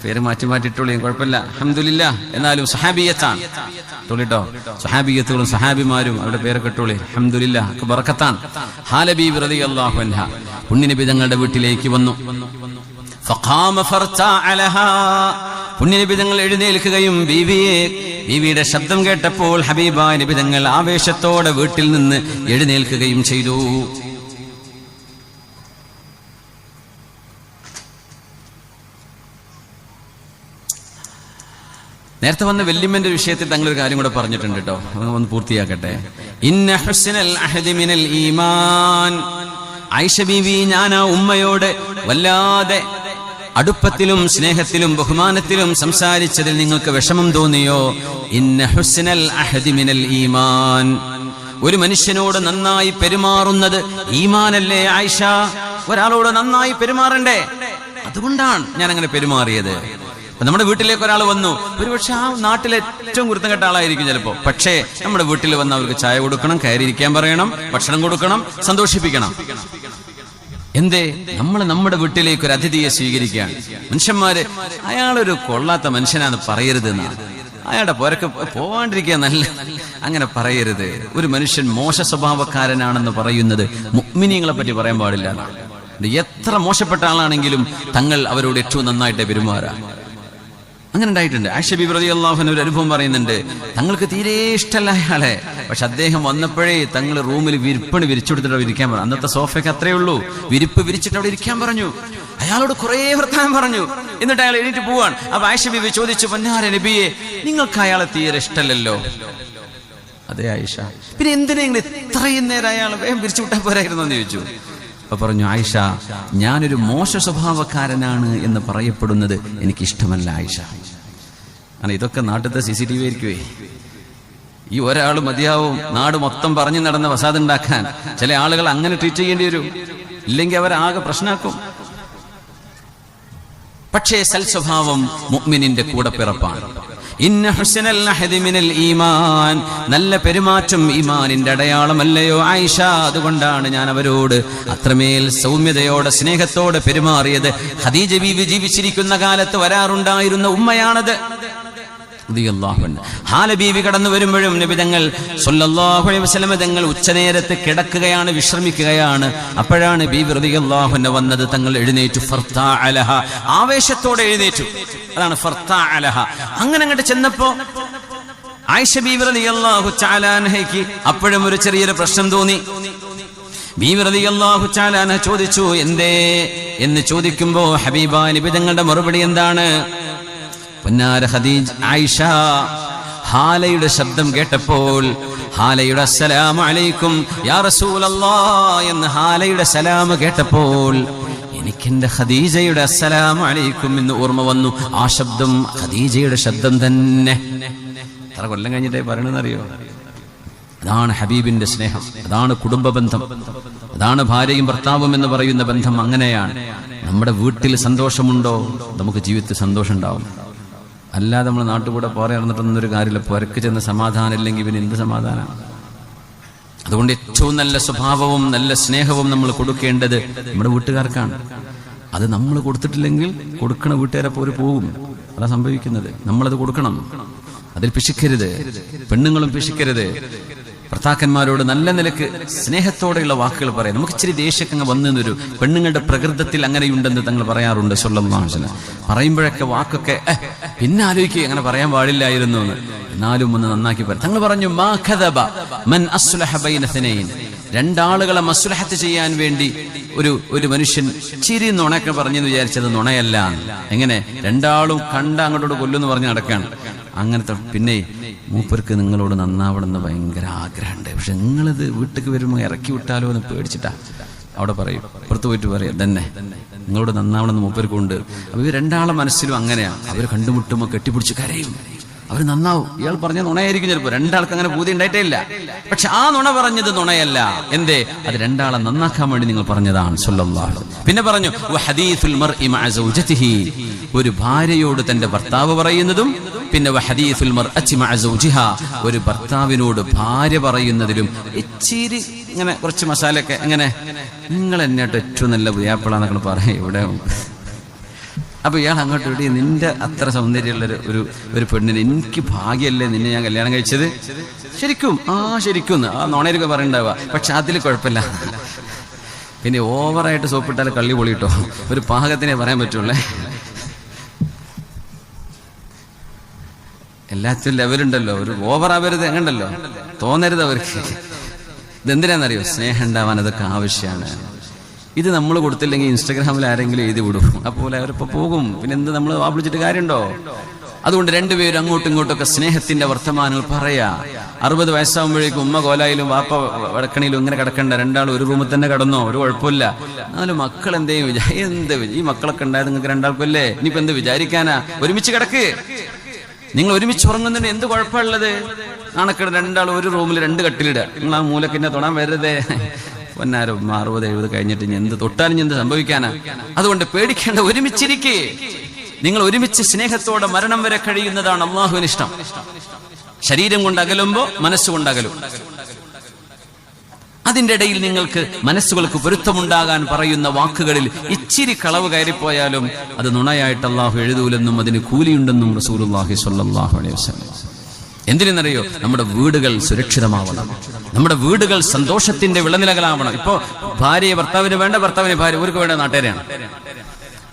പേര് മാറ്റി മാറ്റിയിട്ടുള്ളൂ, കുഴപ്പമില്ല അൽഹംദുലില്ലാഹ്. എന്നാലും സഹാബിയത്താണ് ട്ടോ, സഹാബിയത്തുകളും സഹാബിമാരും അവരുടെ പേരൊക്കെ ഇട്ടോളി. അൽഹംദുലില്ലാഹ്, ബറക്കത്താണ്. ഹാല ബീവി റളിയല്ലാഹു അൻഹാ പുണ്യനബി തങ്ങളുടെ വീട്ടിലേക്ക് വന്നു. ഫഖാമ ഫർതഅലഹാ, പുണ്യനബി തങ്ങൾ എഴുന്നേൽക്കുകയും ബീവിയുടെ ശബ്ദം കേട്ടപ്പോൾ ഹബീബായ നബി തങ്ങൾ ആവേശത്തോടെ വീട്ടിൽ നിന്ന് എഴുന്നേൽക്കുകയും ചെയ്തു. നേരത്തെ വന്ന വല്യമ്മന്റെ വിഷയത്തിൽ തങ്ങളൊരു കാര്യം കൂടെ പറഞ്ഞിട്ടുണ്ട് കേട്ടോ, ഒന്ന് പൂർത്തിയാക്കട്ടെ. ഇന്ന ഹുസ്നൽ അഹദി മിനൽ ഈമാൻ. ആയിഷ ബീവി, ഞാൻ ആ ഉമ്മയോട് വല്ലാതെ അടുപ്പത്തിലും സ്നേഹത്തിലും ബഹുമാനത്തിലും സംസാരിച്ചതിൽ നിങ്ങൾക്ക് വിഷമം തോന്നിയോ? ഇന്ന ഹുസ്നൽ അഹദി മിനൽ ഈമാൻ. ഒരു മനുഷ്യനോട് നന്നായി പെരുമാറുന്നത് ഈമാനല്ലേ ആയിഷ? ഒരാളോട് നന്നായി പെരുമാറണ്ടേ? അതുകൊണ്ടാണ് ഞാൻ അങ്ങനെ പെരുമാറിയത്. നമ്മുടെ വീട്ടിലേക്ക് ഒരാൾ വന്നു, ഒരുപക്ഷെ ആ നാട്ടിലെ ഏറ്റവും കുരുത്തം കെട്ട ആളായിരിക്കും ചിലപ്പോ, പക്ഷേ നമ്മുടെ വീട്ടിൽ വന്ന് അവർക്ക് ചായ കൊടുക്കണം, കയറിയിരിക്കാൻ പറയണം, ഭക്ഷണം കൊടുക്കണം, സന്തോഷിപ്പിക്കണം. എന്തേ? നമ്മൾ നമ്മുടെ വീട്ടിലേക്ക് ഒരു അതിഥിയെ സ്വീകരിക്കുകയാണ്. മനുഷ്യന്മാര് അയാളൊരു കൊള്ളാത്ത മനുഷ്യനാന്ന് പറയരുത് എന്നാണ്, അയാളുടെ പോരക്ക് പോവാണ്ടിരിക്കുക നല്ല, അങ്ങനെ പറയരുത്. ഒരു മനുഷ്യൻ മോശ സ്വഭാവക്കാരനാണെന്ന് പറയുന്നത് മുഅ്മിനീങ്ങളെ പറ്റി പറയാൻ പാടില്ല. എത്ര മോശപ്പെട്ട ആളാണെങ്കിലും തങ്ങൾ അവരോട് ഏറ്റവും നന്നായിട്ട് പെരുമാറാം. അങ്ങനെ ഉണ്ടായിട്ടുണ്ട്. ആയിഷ ബീബി റളിയല്ലാഹു അൻഹ ഒരു അനുഭവം പറയുന്നുണ്ട്. തങ്ങൾക്ക് തീരെ ഇഷ്ടമല്ല അയാളെ, പക്ഷെ അദ്ദേഹം വന്നപ്പോഴേ തങ്ങൾ റൂമിൽ വിരിപ്പണ് വിരിച്ചെടുത്തിട്ട് അവിടെ ഇരിക്കാൻ പറഞ്ഞു. അന്നത്തെ സോഫയ്ക്ക് അത്രേ ഉള്ളൂ, വിരിപ്പ് വിരിച്ചിട്ട് അവിടെ ഇരിക്കാൻ പറഞ്ഞു. അയാളോട് കുറെ വർത്തമാനം പറഞ്ഞു, എന്നിട്ട് അയാൾ എണീറ്റ് പോവാണ്. അപ്പൊ ആയിഷ ബീബി ചോദിച്ചു, പൊന്നാര നബിയെ, നിങ്ങൾക്ക് അയാളെ തീരെ ഇഷ്ടമല്ലല്ലോ. അതെ ആയിഷ, പിന്നെ എന്തിനാ നിങ്ങൾ ഇത്രയും നേരം അയാൾ വേഗം വിരിച്ചു വിട്ടാൽ പോരായിരുന്നു എന്ന് ചോദിച്ചു. അപ്പൊ പറഞ്ഞു, ആയിഷ, ഞാനൊരു മോശ സ്വഭാവക്കാരനാണ് എന്ന് പറയപ്പെടുന്നത് എനിക്കിഷ്ടമല്ല ആയിഷ. കാരണം ഇതൊക്കെ നാട്ടിലത്തെ CCTV ആയിരിക്കുവേ. ഈ ഒരാൾ മതിയാവും നാട് മൊത്തം പറഞ്ഞു നടന്ന ഫസാദ് ഉണ്ടാക്കാൻ. ചില ആളുകൾ അങ്ങനെ ട്രീറ്റ് ചെയ്യേണ്ടി വരും, ഇല്ലെങ്കിൽ അവരാകെ പ്രശ്നമാക്കും. പക്ഷേ സൽസ്വഭാവം മുഅ്മിനിന്റെ കൂടെ പിറപ്പാണ്. ഇന്ന ഹുസ്നൽ അഹദി മിനൽ ഈമാൻ. നല്ല പെരുമാറ്റം ഈമാനിന്റെ അടയാളമല്ലയോ ആയിഷ? അതുകൊണ്ടാണ് ഞാൻ അവരോട് അത്രമേൽ സൗമ്യതയോടെ സ്നേഹത്തോടെ പെരുമാറിയത്. ഖദീജ ബീവി ജീവിച്ചിരിക്കുന്ന കാലത്ത് വരാറുണ്ടായിരുന്ന ഉമ്മയാണത്. ഹാല ബീവി കടന്നു വരുമ്പോഴും നബി തങ്ങൾ സല്ലല്ലാഹു അലൈഹി വസല്ലം തങ്ങൾ ഉച്ചനേരത്ത് കിടക്കുകയാണ്, വിശ്രമിക്കുകയാണ്. അപ്പോഴാണ് ബീവി റളിയല്ലാഹു അൻഹ വന്നത്. തങ്ങൾ എഴുന്നേറ്റു, ഫർതഅലഹ, ആവേശത്തോടെ എഴുന്നേറ്റു. അതാണ് ഫർതഅലഹ. അങ്ങനെ അങ്ങോട്ട് ചെന്നപ്പോ ആയിഷ ബീവി റളിയല്ലാഹു തആല അൻഹയ്ക്ക് അപ്പോഴും ഒരു ചെറിയൊരു പ്രശ്നം തോന്നി. ബീവി റളിയല്ലാഹു തആല അൻഹ ചോദിച്ചു, എന്തേ എന്ന് ചോദിക്കുമ്പോ ഹബീബായ നബി തങ്ങളുടെ മറുപടി എന്താണ്? പൊന്നാര ഖദീജ ആയിഷ, ഹാലയുടെ ശബ്ദം കേട്ടപ്പോൾ, ഹാലയുടെ അസ്സലാമു അലൈക്കും യാ റസൂലല്ലാഹ് എന്ന് ഹാലയുടെ സലാം കേട്ടപ്പോൾ എനിക്കെന്റെ ഖദീജയുടെ അസ്സലാമു അലൈക്കും എന്ന് ഓർമ്മ വന്നു. ആ ശബ്ദം ഖദീജയുടെ ശബ്ദം തന്നെ. എത്ര കൊല്ലം കഴിഞ്ഞിട്ടേ പറയണെന്നറിയോ? അതാണ് ഹബീബിന്റെ സ്നേഹം, അതാണ് കുടുംബ ബന്ധം, അതാണ് ഭാര്യയും ഭർത്താവും എന്ന് പറയുന്ന ബന്ധം. അങ്ങനെയാണ്. നമ്മുടെ വീട്ടിൽ സന്തോഷമുണ്ടോ, നമുക്ക് ജീവിതത്തിൽ സന്തോഷം ഉണ്ടാവും. അല്ലാതെ നമ്മൾ നാട്ടുകൂടെ പോരെ നടന്നിട്ടൊന്നൊരു കാര്യമില്ല. പുരക്ക് ചെന്ന് സമാധാനം ഇല്ലെങ്കിൽ പിന്നെ എന്ത് സമാധാനമാണ്? അതുകൊണ്ട് ഏറ്റവും നല്ല സ്വഭാവവും നല്ല സ്നേഹവും നമ്മൾ കൊടുക്കേണ്ടത് നമ്മുടെ വീട്ടുകാർക്കാണ്. അത് നമ്മൾ കൊടുത്തിട്ടില്ലെങ്കിൽ കൊടുക്കണ വീട്ടുകാരെ പോലെ പോകും. അതാ സംഭവിക്കുന്നത്. നമ്മളത് കൊടുക്കണം, അതിൽ പിശിക്കരുത്. പെണ്ണുങ്ങളും പിശിക്കരുത്. ഭർത്താക്കന്മാരോട് നല്ല നിലക്ക് സ്നേഹത്തോടെയുള്ള വാക്കുകൾ പറയാം. നമുക്ക് ഇച്ചിരി ദേഷ്യമൊക്കെ വന്നൊരു പെണ്ണുങ്ങളുടെ പ്രകൃതത്തിൽ അങ്ങനെയുണ്ടെന്ന് തങ്ങൾ പറയാറുണ്ട് സ്വല്ലല്ലാഹു അലൈഹി വസല്ലം. പറയുമ്പോഴൊക്കെ വാക്കൊക്കെ പിന്നെ ആലോചിക്കുക, അങ്ങനെ പറയാൻ പാടില്ലായിരുന്നു എന്ന്. എന്നാലും ഒന്ന് നന്നാക്കി പറയും. തങ്ങൾ പറഞ്ഞു, മാ ഖദബ മൻ അസ്ലഹ ബൈന ഇത്നൈൻ. രണ്ടാളുകളെ മസ്ലഹത്ത് ചെയ്യാൻ വേണ്ടി ഒരു മനുഷ്യൻ ചിരി നുണയൊക്കെ പറഞ്ഞെന്ന് വിചാരിച്ചത് നുണയല്ല. എങ്ങനെ? രണ്ടാളും കണ്ട അങ്ങോട്ടോട് കൊല്ലുമെന്ന് പറഞ്ഞ് നടക്കാണ്. അങ്ങനത്തെ പിന്നെ മൂപ്പർക്ക് നിങ്ങളോട് നന്നാവണമെന്ന് ഭയങ്കര ആഗ്രഹമുണ്ട്, പക്ഷെ നിങ്ങളിത് വീട്ടിലേക്ക് വരുമ്പോൾ ഇറക്കി വിട്ടാലോ എന്ന് പേടിച്ചിട്ടാ. അവിടെ പറയും, പുറത്ത് പോയിട്ട് പറയാം തന്നെ നിങ്ങളോട് നന്നാവണമെന്ന് മൂപ്പർക്കുണ്ട്. അപ്പൊ ഇവർ രണ്ടാളെ മനസ്സിലും അങ്ങനെയാണ്. അവർ കണ്ടുമുട്ടുമ്പോൾ കെട്ടിപ്പിടിച്ച് കരയും, അവർ നന്നാവും. ഇയാൾ പറഞ്ഞ നുണയായിരിക്കും ചിലപ്പോൾ. രണ്ടാൾക്ക് അങ്ങനെ പൂതി ഉണ്ടായിട്ടേ ഇല്ല, പക്ഷെ ആ നുണ പറഞ്ഞത് നുണയല്ല. എന്തേ? അത് രണ്ടാളെ നന്നാക്കാൻ വേണ്ടി നിങ്ങൾ പറഞ്ഞതാണ് സ്വല്ലല്ലാഹു അലൈഹി വസല്ലം. പിന്നെ പറഞ്ഞു, വഹദീസുൽ മർഇ മഅ സൗജതിഹി. ഒരു ഭാര്യയോട് തന്റെ ഭർത്താവ് പറയുന്നതും, പിന്നെ വഹദീസുൽ മർഅതി മഅ സൗജിഹാ. ഒരു ഭർത്താവിനോട് ഭാര്യ പറയുന്നതിലും ഇച്ചിരി ഇങ്ങനെ കുറച്ച് മസാലയൊക്കെ, എങ്ങനെ നിങ്ങൾ എന്നിട്ട് ഏറ്റവും നല്ല പുയ്യാപ്പിളാന്നൊക്കെ പറയും ഇവിടെ. അപ്പൊ ഇയാൾ അങ്ങോട്ട് വിടി, നിന്റെ അത്ര സൗന്ദര്യമുള്ള ഒരു പെണ്ണിന് എനിക്ക് ഭാഗ്യമല്ലേ നിന്നെ ഞാൻ കല്യാണം കഴിച്ചത്. ശരിക്കും ശരിക്കും ആ നോണയൊക്കെ പറയണ്ടാവുക, പക്ഷെ അതിൽ കുഴപ്പമില്ല. പിന്നെ ഓവറായിട്ട് സോപ്പിട്ടാൽ കള്ളി പൊളിയിട്ടോ, ഒരു പാകത്തിനെ പറയാൻ പറ്റുള്ളേ. എല്ലാത്തിനും ലെവലുണ്ടല്ലോ, ഒരു ഓവറാവരുത്, എങ്ങണ്ടല്ലോ തോന്നരുത് അവർക്ക്. ഇതെന്തിനാണെന്നറിയോ? സ്നേഹം ഉണ്ടാവാൻ അതൊക്കെ ആവശ്യമാണ്. ഇത് നമ്മൾ കൊടുത്തില്ലെങ്കിൽ ഇൻസ്റ്റാഗ്രാമിൽ ആരെങ്കിലും എഴുതി വിടും, അപ്പോൾ അവരിപ്പോ പോകും. പിന്നെ എന്ത് നമ്മൾ വാപ്പിളിച്ചിട്ട് കാര്യമുണ്ടോ? അതുകൊണ്ട് രണ്ടുപേരും അങ്ങോട്ടും ഇങ്ങോട്ടൊക്കെ സ്നേഹത്തിന്റെ വർത്തമാനങ്ങൾ പറയാ. 60 വയസ്സാകുമ്പോഴേക്കും ഉമ്മ കോലായിലും വാപ്പ വടക്കണിയിലും ഇങ്ങനെ കിടക്കണ്ട, രണ്ടാളും ഒരു റൂമിൽ തന്നെ കിടന്നോ, ഒരു കുഴപ്പമില്ല. എന്നാലും മക്കൾ എന്ത് ഈ മക്കളൊക്കെ ഉണ്ടായത് നിങ്ങൾക്ക് രണ്ടാൾക്കല്ലേ, ഇനിയിപ്പോ എന്ത് വിചാരിക്കാനാ? ഒരുമിച്ച് കിടക്ക്, നിങ്ങൾ ഒരുമിച്ച് ഉറങ്ങുന്നതിന് എന്ത് കുഴപ്പമുള്ളത്? നാണക്കേട്. രണ്ടാളും ഒരു റൂമിൽ 2 കട്ടിലിടുക, നിങ്ങൾ ആ മൂലക്കിന്നെ തൊടാൻ വരരുതേ. പൊന്നാരോ 60-70 കഴിഞ്ഞിട്ട് എന്ത് തൊട്ടാലും എന്ത് സംഭവിക്കാനാ? അതുകൊണ്ട് പേടിക്കേണ്ട, ഒരുമിച്ചിരിക്കേ. നിങ്ങൾ ഒരുമിച്ച് സ്നേഹത്തോടെ മരണം വരെ കഴിയുന്നതാണ് അള്ളാഹുവിന് ഇഷ്ടം. ശരീരം കൊണ്ട് അകലുമ്പോ മനസ്സുകൊണ്ട് അകലും. അതിൻ്റെ ഇടയിൽ നിങ്ങൾക്ക് മനസ്സുകൾക്ക് പൊരുത്തമുണ്ടാകാൻ പറയുന്ന വാക്കുകളിൽ ഇച്ചിരി കളവ് കയറിപ്പോയാലും അത് നുണയായിട്ട് അള്ളാഹു എഴുതൂലെന്നും അതിന് കൂലിയുണ്ടെന്നും റസൂലുള്ളാഹി സ്വല്ലല്ലാഹു അലൈഹി വസല്ലം. എന്തിനെന്നറിയോ? നമ്മുടെ വീടുകൾ സുരക്ഷിതമാവണം, നമ്മുടെ വീടുകൾ സന്തോഷത്തിന്റെ വിളനിലകളാവണം. ഇപ്പോ ഭാര്യയെ ഭർത്താവിന് വേണ്ട, ഭർത്താവിനെ ഭാര്യ, ഊർക്ക് വേണ്ട നാട്ടുകാരെയാണ്.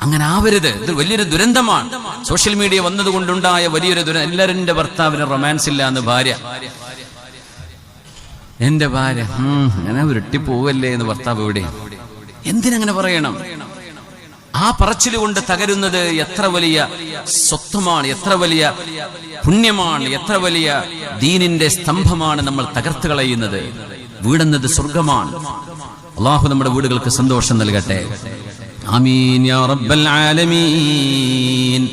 അങ്ങനെ ആവരുത്. ഇത് വലിയൊരു ദുരന്തമാണ്. സോഷ്യൽ മീഡിയ വന്നതുകൊണ്ടുണ്ടായ വലിയൊരു ദുരന്തം. എല്ലാവരും എന്റെ ഭർത്താവിന് റൊമാൻസ് ഇല്ല എന്ന് ഭാര്യ, എന്റെ ഭാര്യ അങ്ങനെ ഉരുട്ടിപ്പോവല്ലേ എന്ന് ഭർത്താവ്. എവിടെ? എന്തിനങ്ങനെ പറയണം? ആ പറച്ചിലുകൊണ്ട് തകരുന്നത് എത്ര വലിയ സ്വത്വമാണ്, എത്ര വലിയ പുണ്യമാണ്, എത്ര വലിയ ദീനിന്റെ സ്തംഭമാണ് നമ്മൾ തകർത്ത് കളയുന്നത്. വീടെന്നത് സ്വർഗമാണ്. അല്ലാഹു നമ്മുടെ വീടുകൾക്ക് സന്തോഷം നൽകട്ടെ. ആമീൻ യാ റബ്ബൽ ആലമീൻ.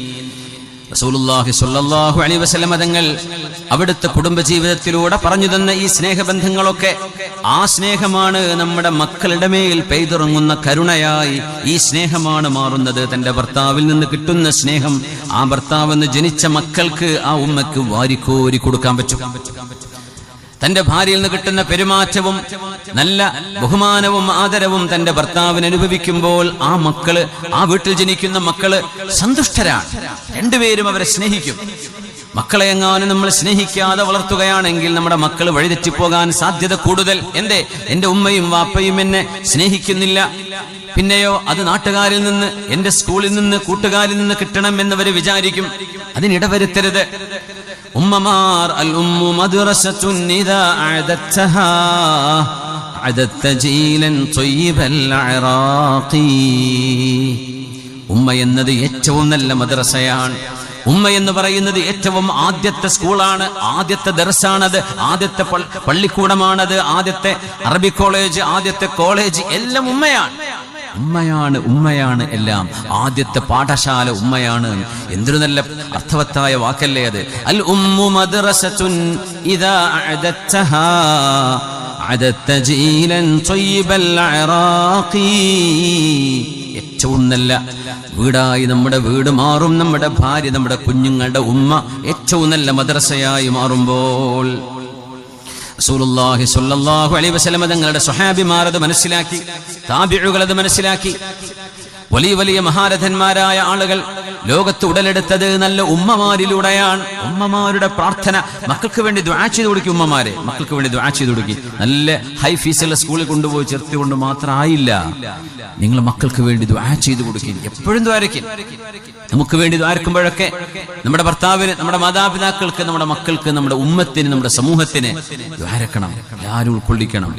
റസൂലുള്ളാഹി സ്വല്ലല്ലാഹു അലൈഹി വസല്ലം തങ്ങൾ അവിടുത്തെ കുടുംബജീവിതത്തിലൂടെ പറഞ്ഞു തന്ന ഈ സ്നേഹബന്ധങ്ങളൊക്കെ, ആ സ്നേഹമാണ് നമ്മുടെ മക്കളുടെ മേൽ പെയ്തിറങ്ങുന്ന കരുണയായി. ഈ സ്നേഹമാണ് മാറുന്നത്. തന്റെ ഭർത്താവിൽ നിന്ന് കിട്ടുന്ന സ്നേഹം ആ ഭർത്താവെന്ന് ജനിച്ച മക്കൾക്ക്, ആ ഉമ്മക്ക് വാരിക്കോരി കൊടുക്കാൻ പറ്റും. തന്റെ ഭാര്യയിൽ നിന്ന് കിട്ടുന്ന പെരുമാറ്റവും നല്ല ബഹുമാനവും ആദരവും തന്റെ ഭർത്താവിന് അനുഭവിക്കുമ്പോൾ ആ മക്കള്, ആ വീട്ടിൽ ജനിക്കുന്ന മക്കള് സന്തുഷ്ടരാണ്. രണ്ടുപേരും അവരെ സ്നേഹിക്കും. മക്കളെ എങ്ങാനും നമ്മൾ സ്നേഹിക്കാതെ വളർത്തുകയാണെങ്കിൽ നമ്മുടെ മക്കൾ വഴിതെറ്റിപ്പോകാൻ സാധ്യത കൂടുതൽ. എന്റെ ഉമ്മയും വാപ്പയും എന്നെ സ്നേഹിക്കുന്നില്ല, പിന്നെയോ അത് നാട്ടുകാരിൽ നിന്ന്, എന്റെ സ്കൂളിൽ നിന്ന്, കൂട്ടുകാരിൽ നിന്ന് കിട്ടണം എന്നവര് വിചാരിക്കും. അതിനിടവരുത്തരുത്. ഉമ്മമാർ, അൽ ഉമ്മു മദ്റസത്തുൻ ഇദാ അഅദത്തഹാ അഅദത്ത ജീലൻ ത്വയ്യിബൽ അറാഖി. ഉമ്മ എന്നത് ഏറ്റവും നല്ല മദ്രസയാണ്. ഉമ്മ എന്ന് പറയുന്നത് ഏറ്റവും ആദ്യത്തെ സ്കൂളാണ്, ആദ്യത്തെ ദർസാണത്, ആദ്യത്തെ പള്ളിക്കൂടമാണത്, ആദ്യത്തെ അറബി കോളേജ്, ആദ്യത്തെ കോളേജ് എല്ലാം ഉമ്മയാണ്. ഉമ്മയാണ് എല്ലാം. ആദ്യത്തെ പാഠശാല ഉമ്മയാണ്. എന്തൊരു നല്ല അർത്ഥവത്തായ വാക്കല്ലേ അത്. അൽ ഉമ്മു മദ്റസത്തുൻ ഇദാ അഅദത്തഹാ അഅദത്ത ജീലൻ ത്വയ്യിബൽ അറാഖി. ഏറ്റവും നല്ല വീടായി നമ്മുടെ വീട് മാറും, നമ്മുടെ ഭാര്യ, നമ്മുടെ കുഞ്ഞുങ്ങളുടെ ഉമ്മ ഏറ്റവും നല്ല മദ്രസയായി മാറുമ്പോൾ റസൂലുള്ളാഹി സ്വല്ലല്ലാഹു അലൈഹി വസല്ലം തങ്ങളുടെ സ്വഹാബിമാർ അത് മനസ്സിലാക്കി, താബിഉകൾ അത് മനസ്സിലാക്കി. വലിയ വലിയ മഹാരഥന്മാരായ ആളുകൾ ലോകത്ത് ഉടലെടുത്തത് നല്ല ഉമ്മമാരിലൂടെയാണ്. ഉമ്മമാരുടെ പ്രാർത്ഥന. മക്കൾക്ക് വേണ്ടി ദുആ ചെയ്തു കൊടുക്കും. ഉമ്മമാരെ മക്കൾക്ക് വേണ്ടി ദുആ ചെയ്തു കൊടുക്കും. നല്ല ഹൈ ഫീസുള്ള സ്കൂളിൽ കൊണ്ടുപോയി ചേർത്തുകൊണ്ട് മാത്രമായില്ല, നിങ്ങൾ മക്കൾക്ക് വേണ്ടി ദുആ ചെയ്തു കൊടുക്കും. എപ്പോഴും ദ്വാരക്കും. നമുക്ക് വേണ്ടി ദ്വാരക്കുമ്പോഴൊക്കെ നമ്മുടെ ഭർത്താവിന്, നമ്മുടെ മാതാപിതാക്കൾക്ക്, നമ്മുടെ മക്കൾക്ക്, നമ്മുടെ ഉമ്മത്തിന്, നമ്മുടെ സമൂഹത്തിന് ദ്വാരക്കണം. എല്ലാവരും ഉൾക്കൊള്ളിക്കണം.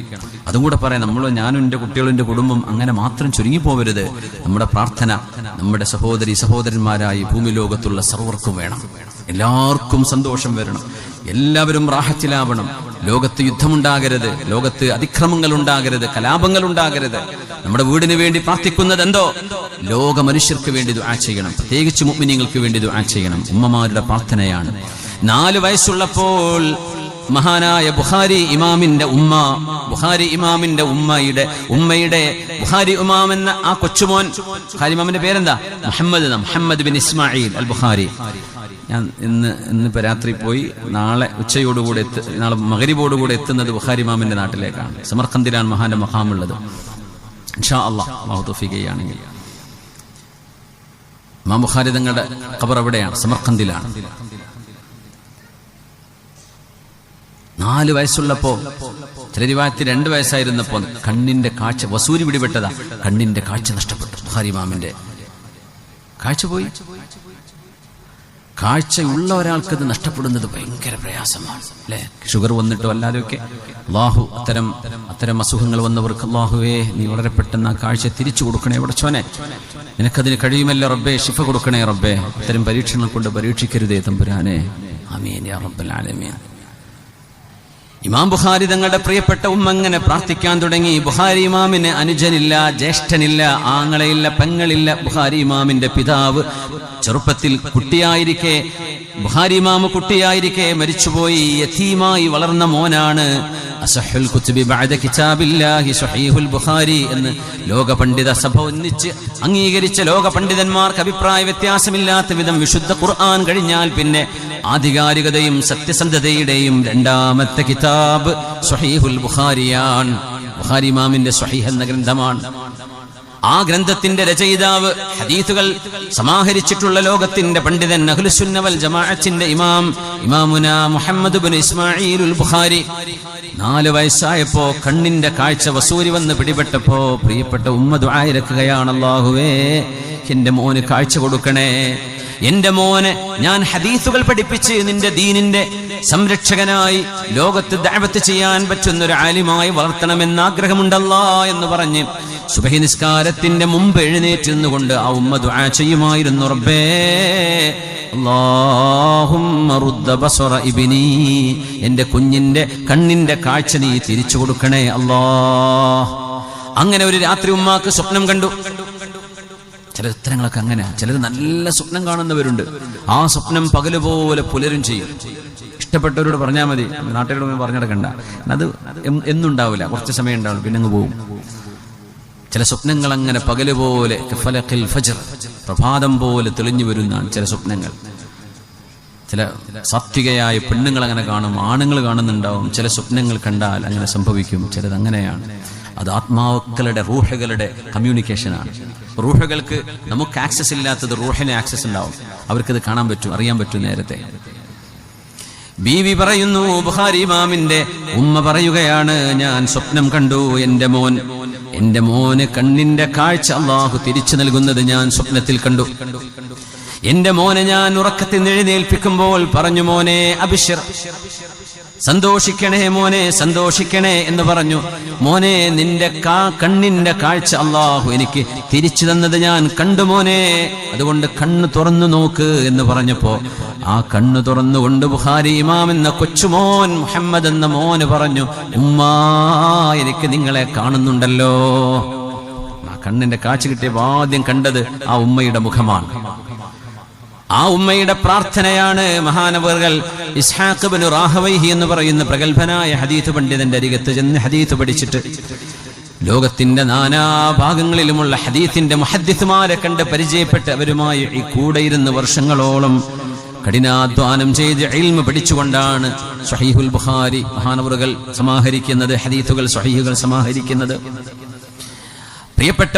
അതും കൂടെ പറയാം. ഞാനും എൻ്റെ കുട്ടികളും എൻ്റെ കുടുംബം അങ്ങനെ മാത്രം ചുരുങ്ങിപ്പോവരുത്. നമ്മുടെ പ്രാർത്ഥന നമ്മുടെ സഹോദരി സഹോദരന്മാരായി ഭൂമി ലോകത്തുള്ള സർവർക്കും വേണം. എല്ലാവർക്കും സന്തോഷം വരണം. എല്ലാവരും റാഹത്തിലാവണം. ലോകത്ത് യുദ്ധമുണ്ടാകരുത്, ലോകത്ത് അതിക്രമങ്ങൾ ഉണ്ടാകരുത്, കലാപങ്ങൾ ഉണ്ടാകരുത്. നമ്മുടെ വീടിന് വേണ്ടി പ്രാർത്ഥിക്കുന്നത് എന്തോ ലോക മനുഷ്യർക്ക് വേണ്ടി ദുആ ചെയ്യണം. പ്രത്യേകിച്ച് മുഅ്മിനീങ്ങൾക്ക് വേണ്ടി ദുആ ചെയ്യണം. ഉമ്മമാരുടെ പ്രാർത്ഥനയാണ്. 4 വയസ്സുള്ളപ്പോൾ മഹാനായ ബുഖാരി ഇമാമിന്റെ ഉമ്മയുടെ ബുഖാരി ഇമാം എന്ന ആ കൊച്ചുമോൻ, ബുഖാരി ഇമാമിന്റെ പേരെന്താ? മുഹമ്മദ് ബിൻ ഇസ്മായിൽ അൽ ബുഖാരി. ഞാൻ ഇന്നിപ്പോ രാത്രി പോയി, നാളെ ഉച്ചയോടുകൂടെ നാളെ മഗ്രിബോടുകൂടെ എത്തുന്നത് ബുഖാരി ഇമാമിന്റെ നാട്ടിലേക്കാണ്. സമർഖന്ദിലാണ് മഹാന്റെ മഖാമുള്ളത്. ഇൻഷാ അല്ലാഹ് അല്ലാഹു തൗഫീഖ് ചെയ്യുകയാണെങ്കിൽ ഇമാം ബുഖാരി തങ്ങളുടെ ഖബർ എവിടെയാണ്? സമർഖന്ദിലാണ്. 4 വയസ്സുള്ളപ്പോ, ചില റിവായത്തിൽ 2 വയസ്സായിരുന്നപ്പോ കണ്ണിന്റെ കാഴ്ച, വസൂരി പിടിപെട്ടതാ, കണ്ണിന്റെ കാഴ്ച നഷ്ടപ്പെട്ടു. ബുഖാരി ഇമാമിന്റെ കാഴ്ച പോയി. കാഴ്ചയുള്ള ഒരാൾക്കത് നഷ്ടപ്പെടുന്നത് ഭയങ്കര പ്രയാസമാണ് അല്ലെ? ഷുഗർ വന്നിട്ടോ അല്ലാതെയൊക്കെ. അല്ലാഹു അത്തരം അസുഖങ്ങൾ വന്നവർക്ക് അല്ലാഹുവേ നീ വളരെ പെട്ടെന്ന് ആ കാഴ്ച തിരിച്ചു കൊടുക്കണേ പടച്ചോനെ, നിനക്കതിന് കഴിയുമല്ലോ റബ്ബേ, ശിഫ കൊടുക്കണേ റബ്ബേ. ഇത്തരം പരീക്ഷണങ്ങൾ കൊണ്ട് പരീക്ഷിക്കരുതേ തമ്പുരാനെ. ആമീൻ യാ റബ്ബൽ ആലമീൻ. ഇമാം ബുഖാരി തങ്ങളുടെ പ്രിയപ്പെട്ട ഉമ്മ അങ്ങനെ പ്രാർത്ഥിക്കാൻ തുടങ്ങി. ബുഖാരി ഇമാമിന് അനുജനില്ല, ജ്യേഷ്ഠനില്ല, ആങ്ങളയില്ല, പെങ്ങളില്ല. ബുഖാരി ഇമാമിന്റെ പിതാവ് ചെറുപ്പത്തിൽ കുട്ടിയായിരിക്കെ, ബുഖാരി ഇമാമ് കുട്ടിയായിരിക്കെ മരിച്ചുപോയി. യതീമായി വളർന്ന മോനാണ്. അസഹുൽ കുതുബി ബഅദ കിതാബില്ലാഹി സ്വഹീഹുൽ ബുഖാരി എന്ന് ലോക പണ്ഡിത സഭ ഒന്നിച്ച് അംഗീകരിച്ച ലോക പണ്ഡിതന്മാർക്ക് അഭിപ്രായ വ്യത്യാസമില്ലാത്ത വിധം വിശുദ്ധ ഖുർആൻ കഴിഞ്ഞാൽ പിന്നെ ആധികാരികതയും സത്യസന്ധതയുടെയും 2ാമത്തെ കിതാബ് സ്വഹീഹുൽ ബുഖാരിയാണ്. ബുഖാരി ഇമാമിന്റെ സ്വഹീഹ് എന്ന ഗ്രന്ഥമാണ്. ആ ഗ്രന്ഥത്തിന്റെ രചയിതാവ്, ഹദീസുകൾ സമാഹരിച്ചിട്ടുള്ള ലോകത്തിന്റെ പണ്ഡിതൻ, അഹ്ലുസുന്ന വൽ ജമാഅത്തിന്റെ ഇമാമുന മുഹമ്മദ് ബിൻ ഇസ്മാഈൽ ബുഖാരി 4 വയസ്സായപ്പോ കണ്ണിന്റെ കാഴ്ച വസൂരി വന്ന് പിടിപെട്ടപ്പോ പ്രിയപ്പെട്ട ഉമ്മ ദുആ ഇറക്കുകയാണ്, അല്ലാഹുവേ എന്റെ മോന് കാഴ്ച കൊടുക്കണേ. എന്റെ മോനെ ഞാൻ ഹദീസുകൾ പഠിപ്പിച്ച് നിന്റെ ദീനിന്റെ സംരക്ഷകനായി ലോകത്ത് ദഅവത്ത് ചെയ്യാൻ പറ്റുന്ന ഒരു ആലിമായി വളർത്തണമെന്ന് ആഗ്രഹമുണ്ടല്ലാ എന്ന് പറഞ്ഞ് സുബഹി നിസ്കാരത്തിന്റെ മുമ്പ് എഴുന്നേറ്റ് നിന്നുകൊണ്ട് ആ ഉമ്മ ദുആ ചെയ്യുമായിരുന്നു. റബ്ബേ അല്ലാഹുമ്മ റുദ്ദ ബസറ ഇബ്നി, എന്റെ കുഞ്ഞിന്റെ കണ്ണിന്റെ കാഴ്ച നീ തിരിച്ചു കൊടുക്കണേ അല്ലാഹ്. അങ്ങനെ ഒരു രാത്രി ഉമ്മാക്ക് സ്വപ്നം കണ്ടു. ചില ഉത്തരങ്ങളൊക്കെ അങ്ങനെ, ചിലർ നല്ല സ്വപ്നം കാണുന്നവരുണ്ട്. ആ സ്വപ്നം പകലുപോലെ പുലരും ചെയ്യും. ഇഷ്ടപ്പെട്ടവരോട് പറഞ്ഞാൽ മതി, നാട്ടുകാരോട് പറഞ്ഞെടുക്കണ്ട. അത് എന്നുണ്ടാവില്ല, കുറച്ച് സമയം ഉണ്ടാവില്ല, പിന്നെ അങ്ങ് പോകും. ചില സ്വപ്നങ്ങൾ അങ്ങനെ പകലുപോലെ ഫലഖിൽ ഫജ്ർ, പ്രഭാതം പോലെ തെളിഞ്ഞു വരുന്നതാണ് ചില സ്വപ്നങ്ങൾ. ചില സാത്വികയായ പെണ്ണുങ്ങൾ അങ്ങനെ കാണും, ആണുങ്ങൾ കാണുന്നുണ്ടാവും. ചില സ്വപ്നങ്ങൾ കണ്ടാൽ അങ്ങനെ സംഭവിക്കും. ചിലത് അങ്ങനെയാണ്. അത് ആത്മാക്കളുടെ റൂഹുകളുടെ കമ്മ്യൂണിക്കേഷനാണ്. റൂഹുകൾക്ക് നമുക്ക് ആക്സസ് ഇല്ലാത്തത് റൂഹിന് ആക്സസ് ഉണ്ടാവും. അവർക്കത് കാണാൻ പറ്റും, അറിയാൻ പറ്റും നേരത്തെ. ബീവി പറയുന്നു, ബുഖാരി ഇമാമിന്റെ ഉമ്മ പറയുകയാണ്, ഞാൻ സ്വപ്നം കണ്ടു, എന്റെ മോന് കണ്ണിന്റെ കാഴ്ച അല്ലാഹു തിരിച്ചു നൽകുന്നത് ഞാൻ സ്വപ്നത്തിൽ കണ്ടു. എന്റെ മോനെ ഞാൻ ഉറക്കത്തിൽ എഴുന്നേൽപ്പിക്കുമ്പോൾ പറഞ്ഞു, മോനെ അബിശ്ർ, സന്തോഷിക്കണേ മോനെ, സന്തോഷിക്കണേ എന്ന് പറഞ്ഞു. മോനെ നിന്റെ കണ്ണിന്റെ കാഴ്ച അല്ലാഹു എനിക്ക് തിരിച്ചു തന്നത് ഞാൻ കണ്ടു മോനെ, അതുകൊണ്ട് കണ്ണ് തുറന്നു നോക്ക് എന്ന് പറഞ്ഞപ്പോ ആ കണ്ണ് തുറന്നുകൊണ്ട് ബുഖാരി ഇമാം എന്ന കൊച്ചുമോൻ മുഹമ്മദ് എന്ന മോന് പറഞ്ഞു, ഉമ്മാ എനിക്ക് നിങ്ങളെ കാണുന്നുണ്ടല്ലോ. കണ്ണിന്റെ കാഴ്ച കിട്ടിയപ്പോൾ ആദ്യം കണ്ടത് ആ ഉമ്മയുടെ മുഖമാണ്. ആ ഉമ്മയുടെ പ്രാർത്ഥനയാണ് മഹാനവറുകൾ ഇസ്ഹാഖ് ഇബ്നു റാഹവൈഹി എന്ന് പറയുന്ന പ്രഗത്ഭനായ ഹദീസ് പണ്ഡിതന്റെ അരികത്ത് ചെന്ന് ഹദീസ് പഠിച്ചിട്ട് ലോകത്തിന്റെ നാനാഭാഗങ്ങളിലുമുള്ള ഹദീസിന്റെ മുഹദ്ദിസുമാരെ കണ്ട് പരിചയപ്പെട്ട് അവരുമായി ഈ കൂടെ ഇരുന്ന് വർഷങ്ങളോളം കഠിനാധ്വാനം ചെയ്ത് ഇൽമ് പഠിച്ചുകൊണ്ടാണ് സ്വഹീഹുൽ ബുഖാരി മഹാനവറുകൾ സമാഹരിക്കുന്നത്, ഹദീസുകൾ സ്വഹീഹുകൾ സമാഹരിക്കുന്നത്. പ്രിയപ്പെട്ട